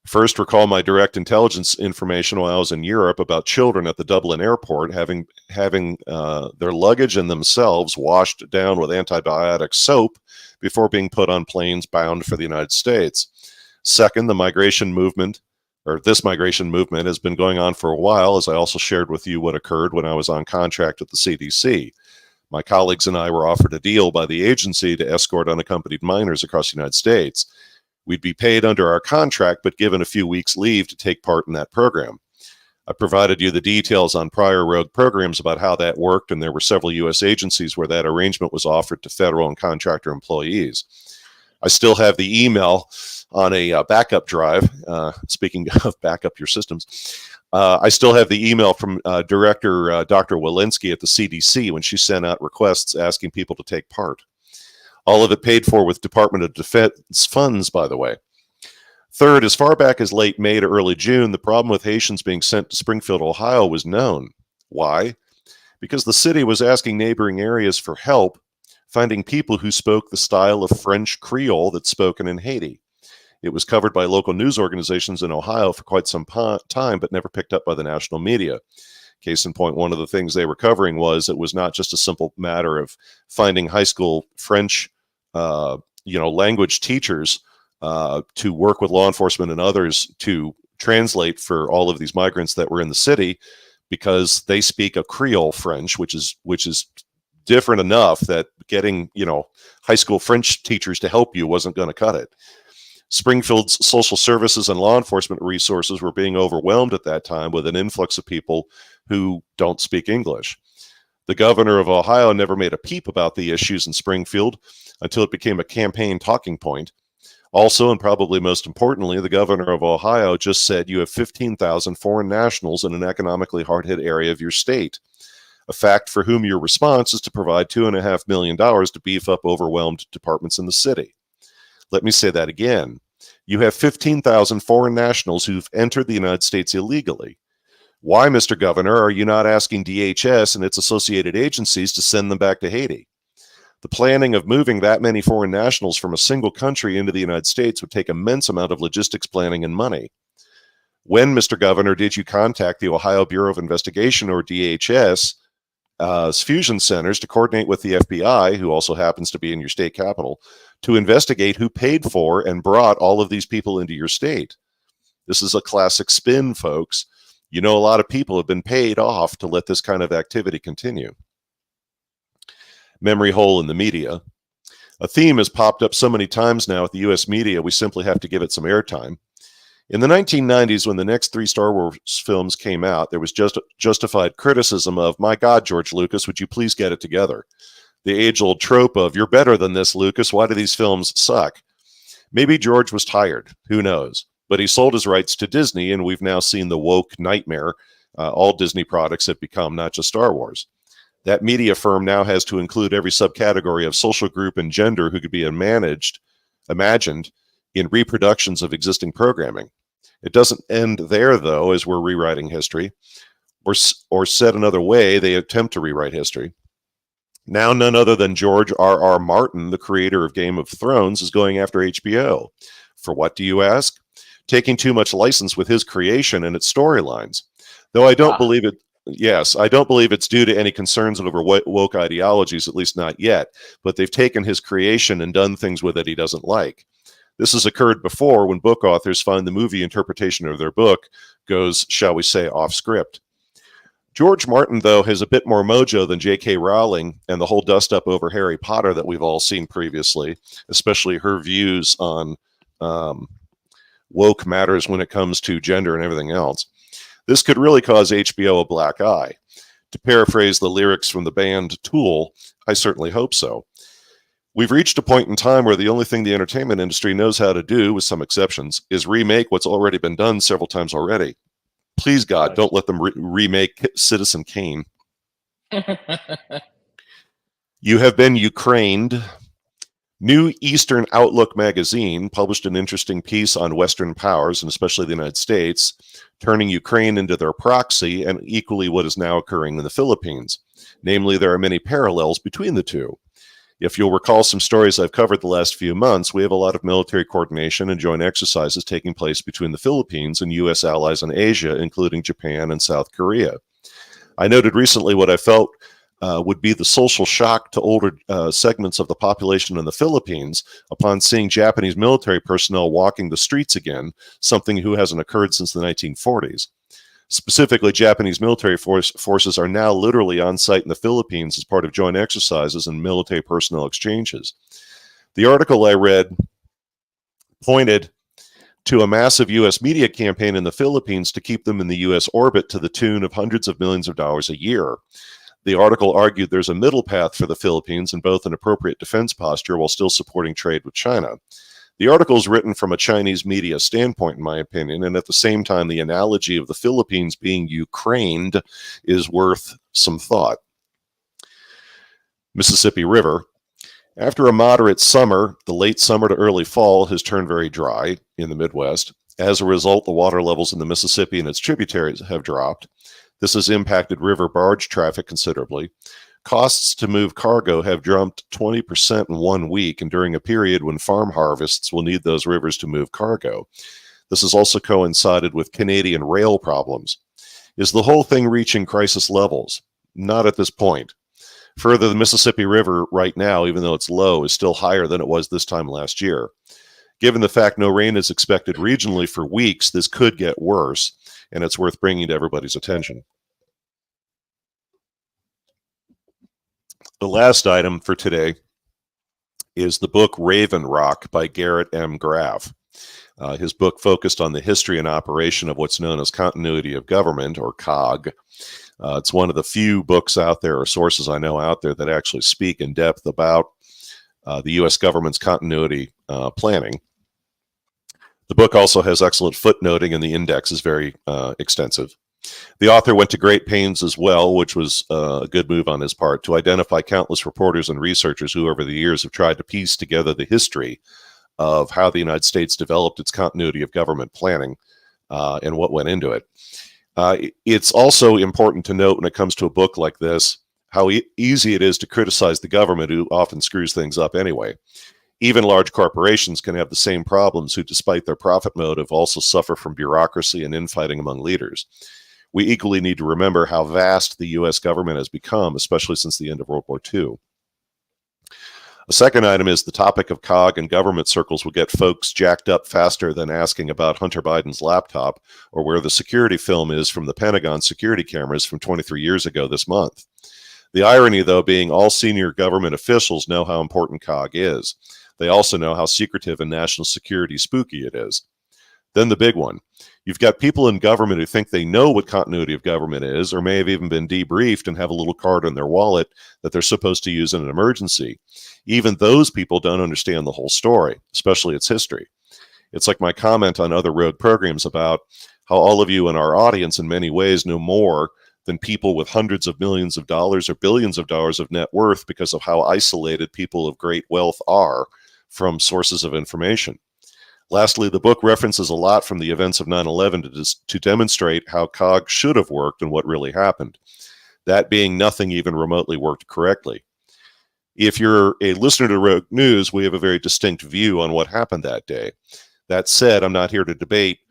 First, recall my direct intelligence information while I was in Europe about children at the Dublin airport having their luggage and themselves washed down with antibiotic soap before being put on planes bound for the United States. Second, this migration movement has been going on for a while, as I also shared with you what occurred when I was on contract at the CDC. My colleagues and I were offered a deal by the agency to escort unaccompanied minors across the United States. We'd be paid under our contract, but given a few weeks' leave to take part in that program. I provided you the details on prior Rogue programs about how that worked, and there were several U.S. agencies where that arrangement was offered to federal and contractor employees. I still have the email on a backup drive. Speaking of backup your systems, I still have the email from Director Dr. Walensky at the CDC when she sent out requests asking people to take part. All of it paid for with Department of Defense funds, by the way. Third, as far back as late May to early June, the problem with Haitians being sent to Springfield, Ohio was known. Why? Because the city was asking neighboring areas for help finding people who spoke the style of French Creole that's spoken in Haiti. It was covered by local news organizations in Ohio for quite some time, but never picked up by the national media. Case in point, one of the things they were covering was it was not just a simple matter of finding high school French, language teachers to work with law enforcement and others to translate for all of these migrants that were in the city, because they speak a Creole French, which is different enough that getting, high school French teachers to help you wasn't going to cut it. Springfield's social services and law enforcement resources were being overwhelmed at that time with an influx of people who don't speak English. The governor of Ohio never made a peep about the issues in Springfield until it became a campaign talking point. Also, and probably most importantly, the governor of Ohio just said you have 15,000 foreign nationals in an economically hard-hit area of your state, a fact for whom your response is to provide $2.5 million to beef up overwhelmed departments in the city. Let me say that again. You have 15,000 foreign nationals who've entered the United States illegally. Why, Mr. Governor, are you not asking DHS and its associated agencies to send them back to Haiti? The planning of moving that many foreign nationals from a single country into the United States would take immense amount of logistics planning and money. When, Mr. Governor, did you contact the Ohio Bureau of Investigation, or DHS, fusion centers to coordinate with the FBI, who also happens to be in your state capital, to investigate who paid for and brought all of these people into your state. This is a classic spin, folks. You know, a lot of people have been paid off to let this kind of activity continue. Memory hole in the media. A theme has popped up so many times now with the U.S. media, we simply have to give it some airtime. In the 1990s, when the next 3 Star Wars films came out, there was just justified criticism of, my God, George Lucas, would you please get it together? The age-old trope of, you're better than this, Lucas, why do these films suck? Maybe George was tired, who knows? But he sold his rights to Disney, and we've now seen the woke nightmare all Disney products have become, not just Star Wars. That media firm now has to include every subcategory of social group and gender who could be imagined in reproductions of existing programming. It doesn't end there, though, as we're rewriting history. Or said another way, they attempt to rewrite history. Now none other than George R.R. Martin, the creator of Game of Thrones, is going after HBO. For what, do you ask? Taking too much license with his creation and its storylines. Though I don't believe it. Yes, I don't believe it's due to any concerns over woke ideologies, at least not yet, but they've taken his creation and done things with it he doesn't like. This has occurred before when book authors find the movie interpretation of their book goes, shall we say, off script. George Martin, though, has a bit more mojo than J.K. Rowling and the whole dust-up over Harry Potter that we've all seen previously, especially her views on woke matters when it comes to gender and everything else. This could really cause HBO a black eye. To paraphrase the lyrics from the band Tool, I certainly hope so. We've reached a point in time where the only thing the entertainment industry knows how to do, with some exceptions, is remake what's already been done several times already. Please, God, don't let them remake Citizen Kane. You have been Ukrained. New Eastern Outlook magazine published an interesting piece on Western powers, and especially the United States, turning Ukraine into their proxy, and equally what is now occurring in the Philippines. Namely, there are many parallels between the two. If you'll recall some stories I've covered the last few months, we have a lot of military coordination and joint exercises taking place between the Philippines and U.S. allies in Asia, including Japan and South Korea. I noted recently what I felt would be the social shock to older segments of the population in the Philippines upon seeing Japanese military personnel walking the streets again, something who hasn't occurred since the 1940s. Specifically, Japanese military forces are now literally on site in the Philippines as part of joint exercises and military personnel exchanges. The article I read pointed to a massive U.S. media campaign in the Philippines to keep them in the U.S. orbit to the tune of hundreds of millions of dollars a year. The article argued there's a middle path for the Philippines in both an appropriate defense posture while still supporting trade with China. The article is written from a Chinese media standpoint, in my opinion, and at the same time, the analogy of the Philippines being Ukrained is worth some thought. Mississippi River. After a moderate summer, the late summer to early fall has turned very dry in the Midwest. As a result, the water levels in the Mississippi and its tributaries have dropped. This has impacted river barge traffic considerably. Costs to move cargo have jumped 20% in 1 week, and during a period when farm harvests will need those rivers to move cargo. This has also coincided with Canadian rail problems. Is the whole thing reaching crisis levels? Not at this point. Further, the Mississippi River right now, even though it's low, is still higher than it was this time last year. Given the fact no rain is expected regionally for weeks, this could get worse, and it's worth bringing to everybody's attention. The last item for today is the book Raven Rock by Garrett M. Graff. His book focused on the history and operation of what's known as continuity of government, or COG. It's one of the few books out there, or sources I know out there, that actually speak in depth about the U.S. government's continuity planning. The book also has excellent footnoting, and the index is very extensive. The author went to great pains as well, which was a good move on his part, to identify countless reporters and researchers who over the years have tried to piece together the history of how the United States developed its continuity of government planning and what went into it. It's also important to note when it comes to a book like this, how easy it is to criticize the government, who often screws things up anyway. Even large corporations can have the same problems, who, despite their profit motive, also suffer from bureaucracy and infighting among leaders. we equally need to remember how vast the U.S. government has become, especially since the end of World War II. A second item is the topic of COG and government circles will get folks jacked up faster than asking about Hunter Biden's laptop or where the security film is from the Pentagon security cameras from 23 years ago this month. The irony, though, being all senior government officials know how important COG is. They also know how secretive and national security spooky it is. Then the big one. You've got people in government who think they know what continuity of government is, or may have even been debriefed and have a little card in their wallet that they're supposed to use in an emergency. Even those people don't understand the whole story, especially its history. It's like my comment on other Rogue programs about how all of you in our audience in many ways know more than people with hundreds of millions of dollars or billions of dollars of net worth because of how isolated people of great wealth are from sources of information. Lastly, the book references a lot from the events of 9/11 to demonstrate how COG should have worked and what really happened. That being nothing even remotely worked correctly. If you're a listener to Rogue News, we have a very distinct view on what happened that day. That said, I'm not here to debate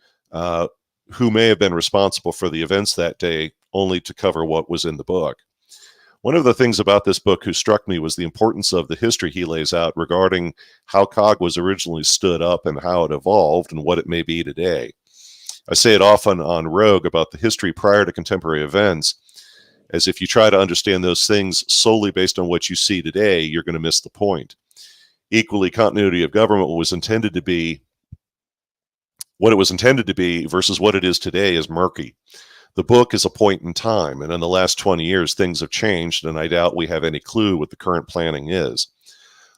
who may have been responsible for the events that day, only to cover what was in the book. One of the things about this book who struck me was the importance of the history he lays out regarding how COG was originally stood up and how it evolved and what it may be today. I say it often on Rogue about the history prior to contemporary events, as if you try to understand those things solely based on what you see today, you're going to miss the point. Equally, continuity of government was intended to be what it was intended to be versus what it is today is murky. The book is a point in time, and in the last 20 years, things have changed, and I doubt we have any clue what the current planning is.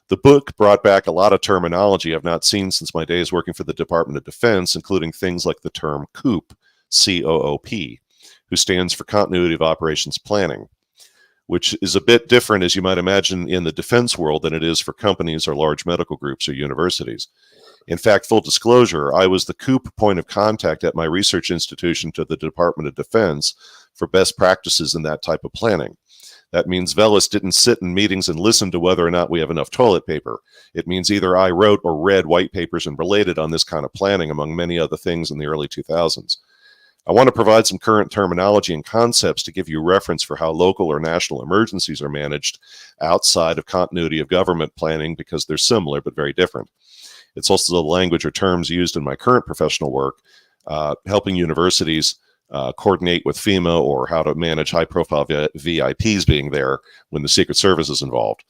The book brought back a lot of terminology I've not seen since my days working for the Department of Defense, including things like the term COOP, C-O-O-P, who stands for Continuity of Operations Planning, which is a bit different, as you might imagine, in the defense world than it is for companies or large medical groups or universities. In fact, full disclosure, I was the COOP point of contact at my research institution to the Department of Defense for best practices in that type of planning. That means Veles didn't sit in meetings and listen to whether or not we have enough toilet paper. It means either I wrote or read white papers and related on this kind of planning, among many other things in the early 2000s. I want to provide some current terminology and concepts to give you reference for how local or national emergencies are managed outside of continuity of government planning because they're similar but very different. It's also the language or terms used in my current professional work, helping universities coordinate with FEMA or how to manage high-profile VIPs being there when the Secret Service is involved.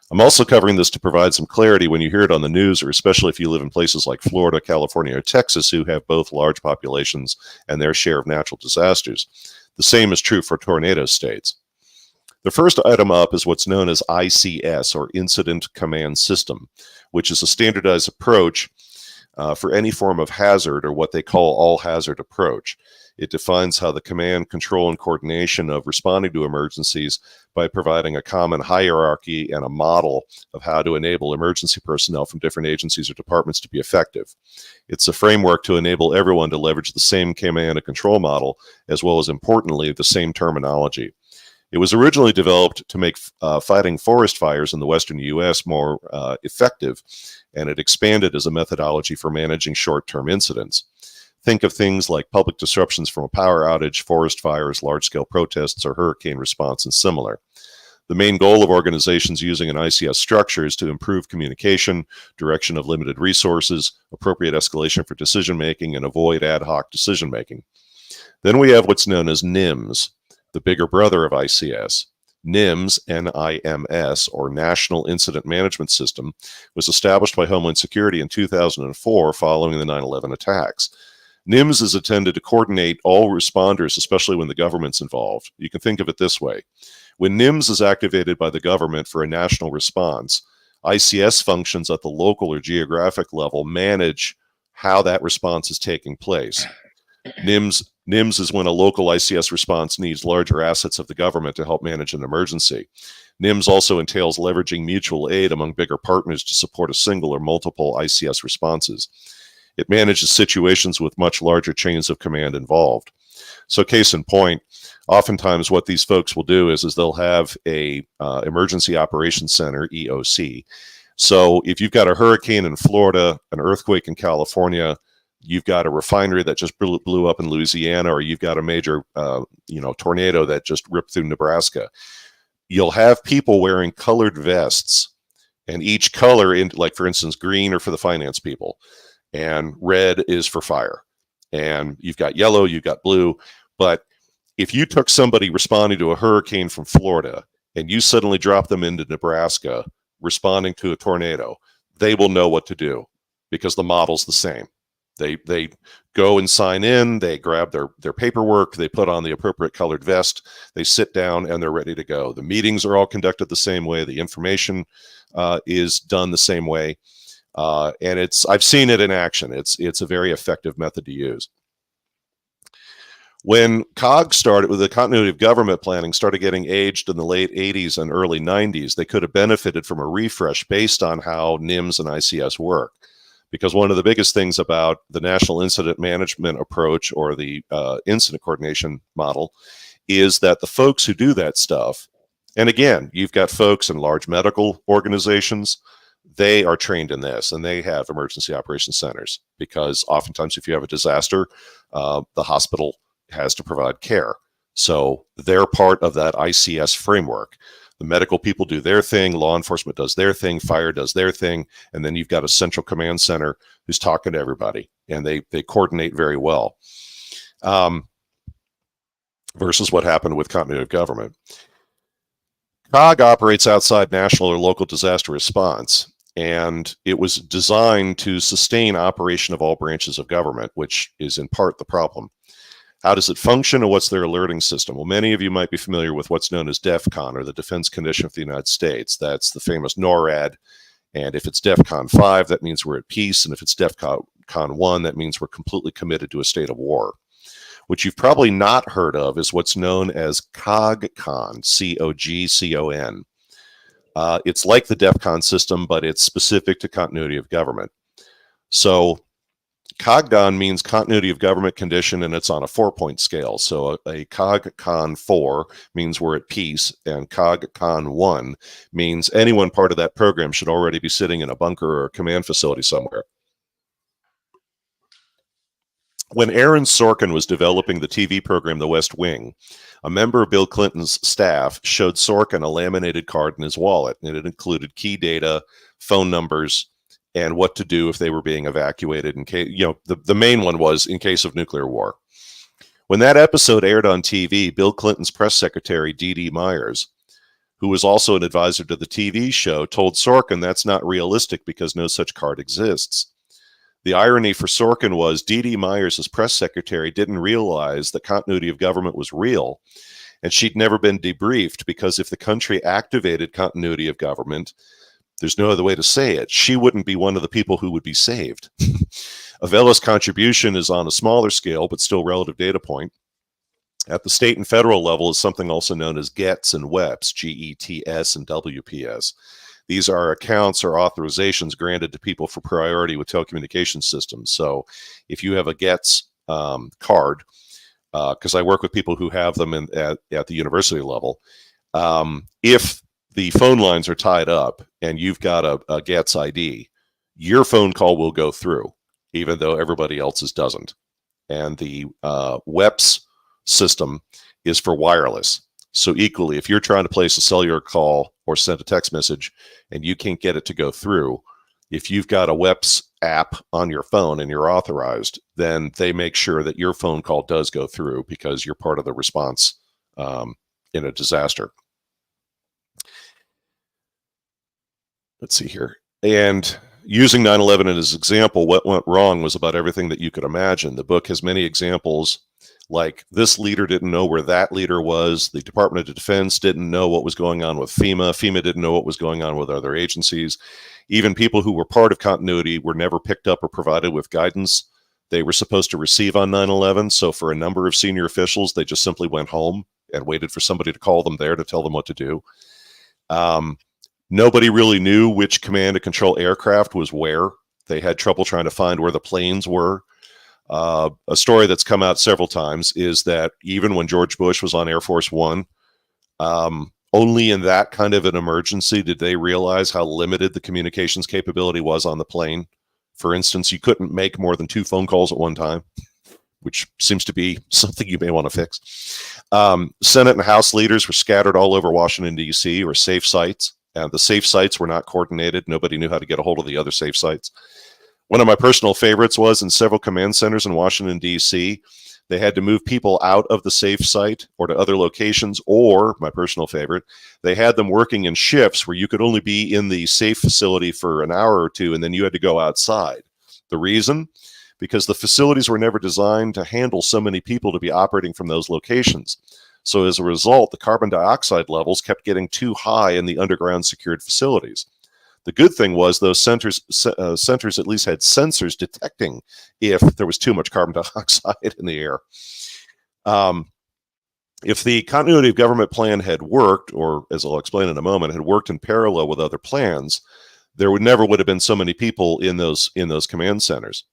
I'm also covering this to provide some clarity when you hear it on the news, or especially if you live in places like Florida, California, or Texas, who have both large populations and their share of natural disasters. The same is true for tornado states. The first item up is what's known as ICS, or Incident Command System, which is a standardized approach for any form of hazard, or what they call all-hazard approach. It defines how the command, control, and coordination of responding to emergencies by providing a common hierarchy and a model of how to enable emergency personnel from different agencies or departments to be effective. It's a framework to enable everyone to leverage the same command and control model, as well as, importantly, the same terminology. It was originally developed to make fighting forest fires in the western U.S. more effective, and it expanded as a methodology for managing short-term incidents. Think of things like public disruptions from a power outage, forest fires, large-scale protests, or hurricane response, and similar. The main goal of organizations using an ICS structure is to improve communication, direction of limited resources, appropriate escalation for decision-making, and avoid ad hoc decision-making. Then we have what's known as NIMS, the bigger brother of ICS. NIMS, N-I-M-S, or National Incident Management System, was established by Homeland Security in 2004 following the 9/11 attacks. NIMS is intended to coordinate all responders, especially when the government's involved. You can think of it this way. When NIMS is activated by the government for a national response, ICS functions at the local or geographic level manage how that response is taking place. NIMS is when a local ICS response needs larger assets of the government to help manage an emergency. NIMS also entails leveraging mutual aid among bigger partners to support a single or multiple ICS responses. It manages situations with much larger chains of command involved. So case in point, oftentimes what these folks will do is they'll have a emergency operations center, EOC. So if you've got a hurricane in Florida, an earthquake in California, you've got a refinery that just blew up in Louisiana, or you've got a major, tornado that just ripped through Nebraska. You'll have people wearing colored vests, and each color, like for instance, green are for the finance people, and red is for fire. And you've got yellow, you've got blue. But if you took somebody responding to a hurricane from Florida and you suddenly drop them into Nebraska responding to a tornado, they will know what to do because the model's the same. They go and sign in, they grab their paperwork, they put on the appropriate colored vest, they sit down, and they're ready to go. The meetings are all conducted the same way. The information is done the same way. And I've seen it in action. It's a very effective method to use. When COG started with the continuity of government planning, started getting aged in the late 80s and early 90s, they could have benefited from a refresh based on how NIMS and ICS work. Because one of the biggest things about the National Incident Management approach, or the incident coordination model, is that the folks who do that stuff, and again, you've got folks in large medical organizations, they are trained in this, and they have emergency operations centers, because oftentimes if you have a disaster, the hospital has to provide care. So they're part of that ICS framework. The medical people do their thing, law enforcement does their thing, fire does their thing, and then you've got a central command center who's talking to everybody, and they coordinate very well. Versus what happened with continuity of government. COG operates outside national or local disaster response, and it was designed to sustain operation of all branches of government, which is in part the problem. How does it function, and what's their alerting system? Well, many of you might be familiar with what's known as DEFCON, or the Defense Condition of the United States. That's the famous NORAD. And if it's DEFCON 5, that means we're at peace. And if it's DEFCON 1, that means we're completely committed to a state of war. What you've probably not heard of is what's known as COGCON, C-O-G-C-O-N. It's like the DEFCON system, but it's specific to continuity of government. So COGCON means continuity of government condition, and it's on a 4-point scale. So a COGCON 4 means we're at peace, and COGCON 1 means anyone part of that program should already be sitting in a bunker or a command facility somewhere. When Aaron Sorkin was developing the TV program The West Wing, a member of Bill Clinton's staff showed Sorkin a laminated card in his wallet, and it included key data, phone numbers, and what to do if they were being evacuated in case, the main one was in case of nuclear war. When that episode aired on TV, Bill Clinton's press secretary, D.D. Myers, who was also an advisor to the TV show, told Sorkin that's not realistic because no such card exists. The irony for Sorkin was D.D. Myers, as press secretary, didn't realize that continuity of government was real, and she'd never been debriefed, because if the country activated continuity of government, there's no other way to say it, she wouldn't be one of the people who would be saved. A Veles contribution is on a smaller scale, but still relative data point. At the state and federal level is something also known as GETS and WEPS, G-E-T-S and W-P-S. These are accounts or authorizations granted to people for priority with telecommunications systems. So if you have a GETS card, because I work with people who have them at the university level, if the phone lines are tied up and you've got a GETS ID, your phone call will go through, even though everybody else's doesn't. And the WEPS system is for wireless. So equally, if you're trying to place a cellular call or send a text message and you can't get it to go through, if you've got a WEPS app on your phone and you're authorized, then they make sure that your phone call does go through because you're part of the response in a disaster. Let's see here. And using 9/11 as an example, what went wrong was about everything that you could imagine. The book has many examples, like this leader didn't know where that leader was. The Department of Defense didn't know what was going on with FEMA. FEMA didn't know what was going on with other agencies. Even people who were part of continuity were never picked up or provided with guidance they were supposed to receive on 9/11. So for a number of senior officials, they just simply went home and waited for somebody to call them there to tell them what to do. Nobody really knew which command and control aircraft was where. They had trouble trying to find where the planes were. A story that's come out several times is that even when George Bush was on Air Force One, only in that kind of an emergency did they realize how limited the communications capability was on the plane. For instance, you couldn't make more than 2 phone calls at one time, which seems to be something you may want to fix. Senate and House leaders were scattered all over Washington, D.C., or safe sites. The safe sites were not coordinated. Nobody knew how to get a hold of the other safe sites. One of my personal favorites was in several command centers in Washington, D.C., they had to move people out of the safe site or to other locations, or, my personal favorite, they had them working in shifts where you could only be in the safe facility for an hour or two, and then you had to go outside. The reason? Because the facilities were never designed to handle so many people to be operating from those locations. So as a result, the carbon dioxide levels kept getting too high in the underground secured facilities. The good thing was those centers at least had sensors detecting if there was too much carbon dioxide in the air. If the continuity of government plan had worked, or as I'll explain in a moment, had worked in parallel with other plans, there would have been so many people in those command centers.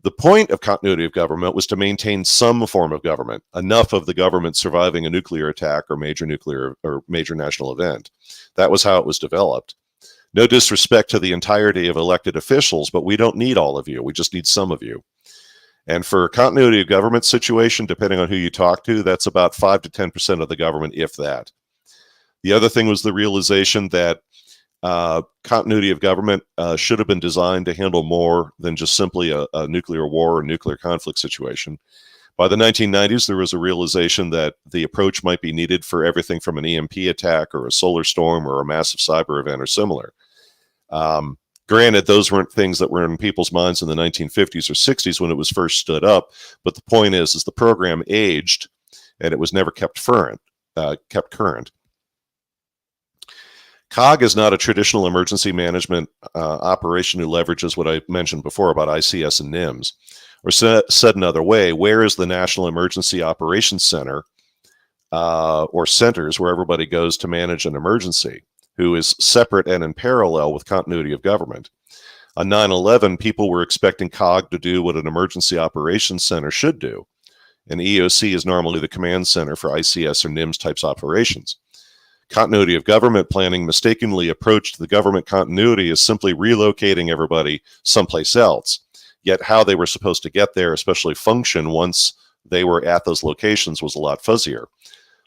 The point of continuity of government was to maintain some form of government, enough of the government surviving a nuclear attack or major national event. That was how it was developed. No disrespect to the entirety of elected officials, but we don't need all of you. We just need some of you. And for continuity of government situation, depending on who you talk to, that's about 5 to 10% of the government, if that. The other thing was the realization that continuity of government should have been designed to handle more than just simply a nuclear war or nuclear conflict situation. By the 1990s, there was a realization that the approach might be needed for everything from an EMP attack or a solar storm or a massive cyber event or similar. Granted, those weren't things that were in people's minds in the 1950s or 60s when it was first stood up, but the point is the program aged and it was never kept current. COG is not a traditional emergency management operation who leverages what I mentioned before about ICS and NIMS. Or said another way, where is the National Emergency Operations Center or centers where everybody goes to manage an emergency, who is separate and in parallel with continuity of government? On 9/11, people were expecting COG to do what an emergency operations center should do. And EOC is normally the command center for ICS or NIMS types operations. Continuity of government planning mistakenly approached the government continuity as simply relocating everybody someplace else. Yet how they were supposed to get there, especially function once they were at those locations, was a lot fuzzier.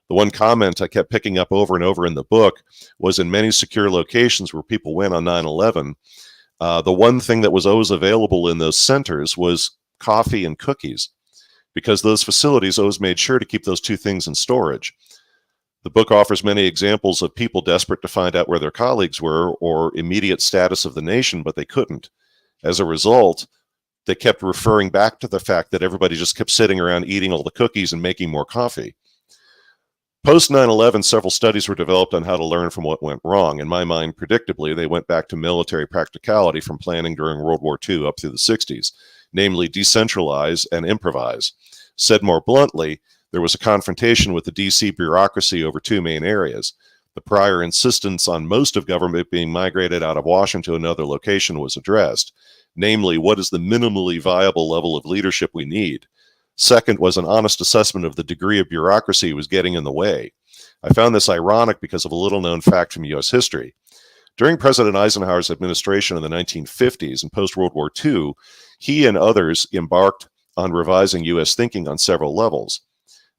The one comment I kept picking up over and over in the book was in many secure locations where people went on 9/11, the one thing that was always available in those centers was coffee and cookies, because those facilities always made sure to keep those two things in storage. The book offers many examples of people desperate to find out where their colleagues were or immediate status of the nation, but they couldn't. As a result, they kept referring back to the fact that everybody just kept sitting around eating all the cookies and making more coffee. Post 9/11, several studies were developed on how to learn from what went wrong. In my mind, predictably, they went back to military practicality from planning during World War II up through the 60s, namely decentralize and improvise. Said more bluntly, there was a confrontation with the DC bureaucracy over two main areas. The prior insistence on most of government being migrated out of Washington to another location was addressed. Namely, what is the minimally viable level of leadership we need? Second was an honest assessment of the degree of bureaucracy was getting in the way. I found this ironic because of a little-known fact from U.S. history. During President Eisenhower's administration in the 1950s and post-World War II, he and others embarked on revising U.S. thinking on several levels.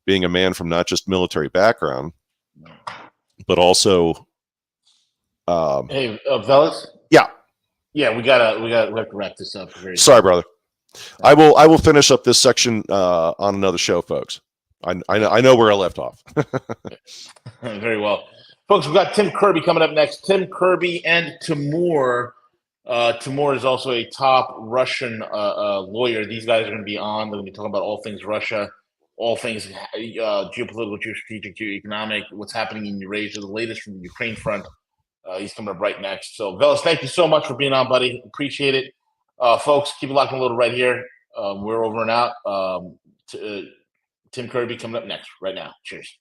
Being a man from not just military background, but also... Hey, Veles? Yeah. Yeah, we have to wrap this up. Sorry, brother. I will finish up this section on another show, folks. I know where I left off. Very well. Folks, we've got Tim Kirby coming up next. Tim Kirby and Timur. Timur is also a top Russian lawyer. These guys are going to be on. They're going to be talking about all things Russia, all things geopolitical, geostrategic, geoeconomic, what's happening in Eurasia, the latest from the Ukraine front. He's coming up right next. So, Veles, thank you so much for being on, buddy. Appreciate it. Folks, keep it locked and loaded right here. We're over and out. Tim Kirby coming up next right now. Cheers.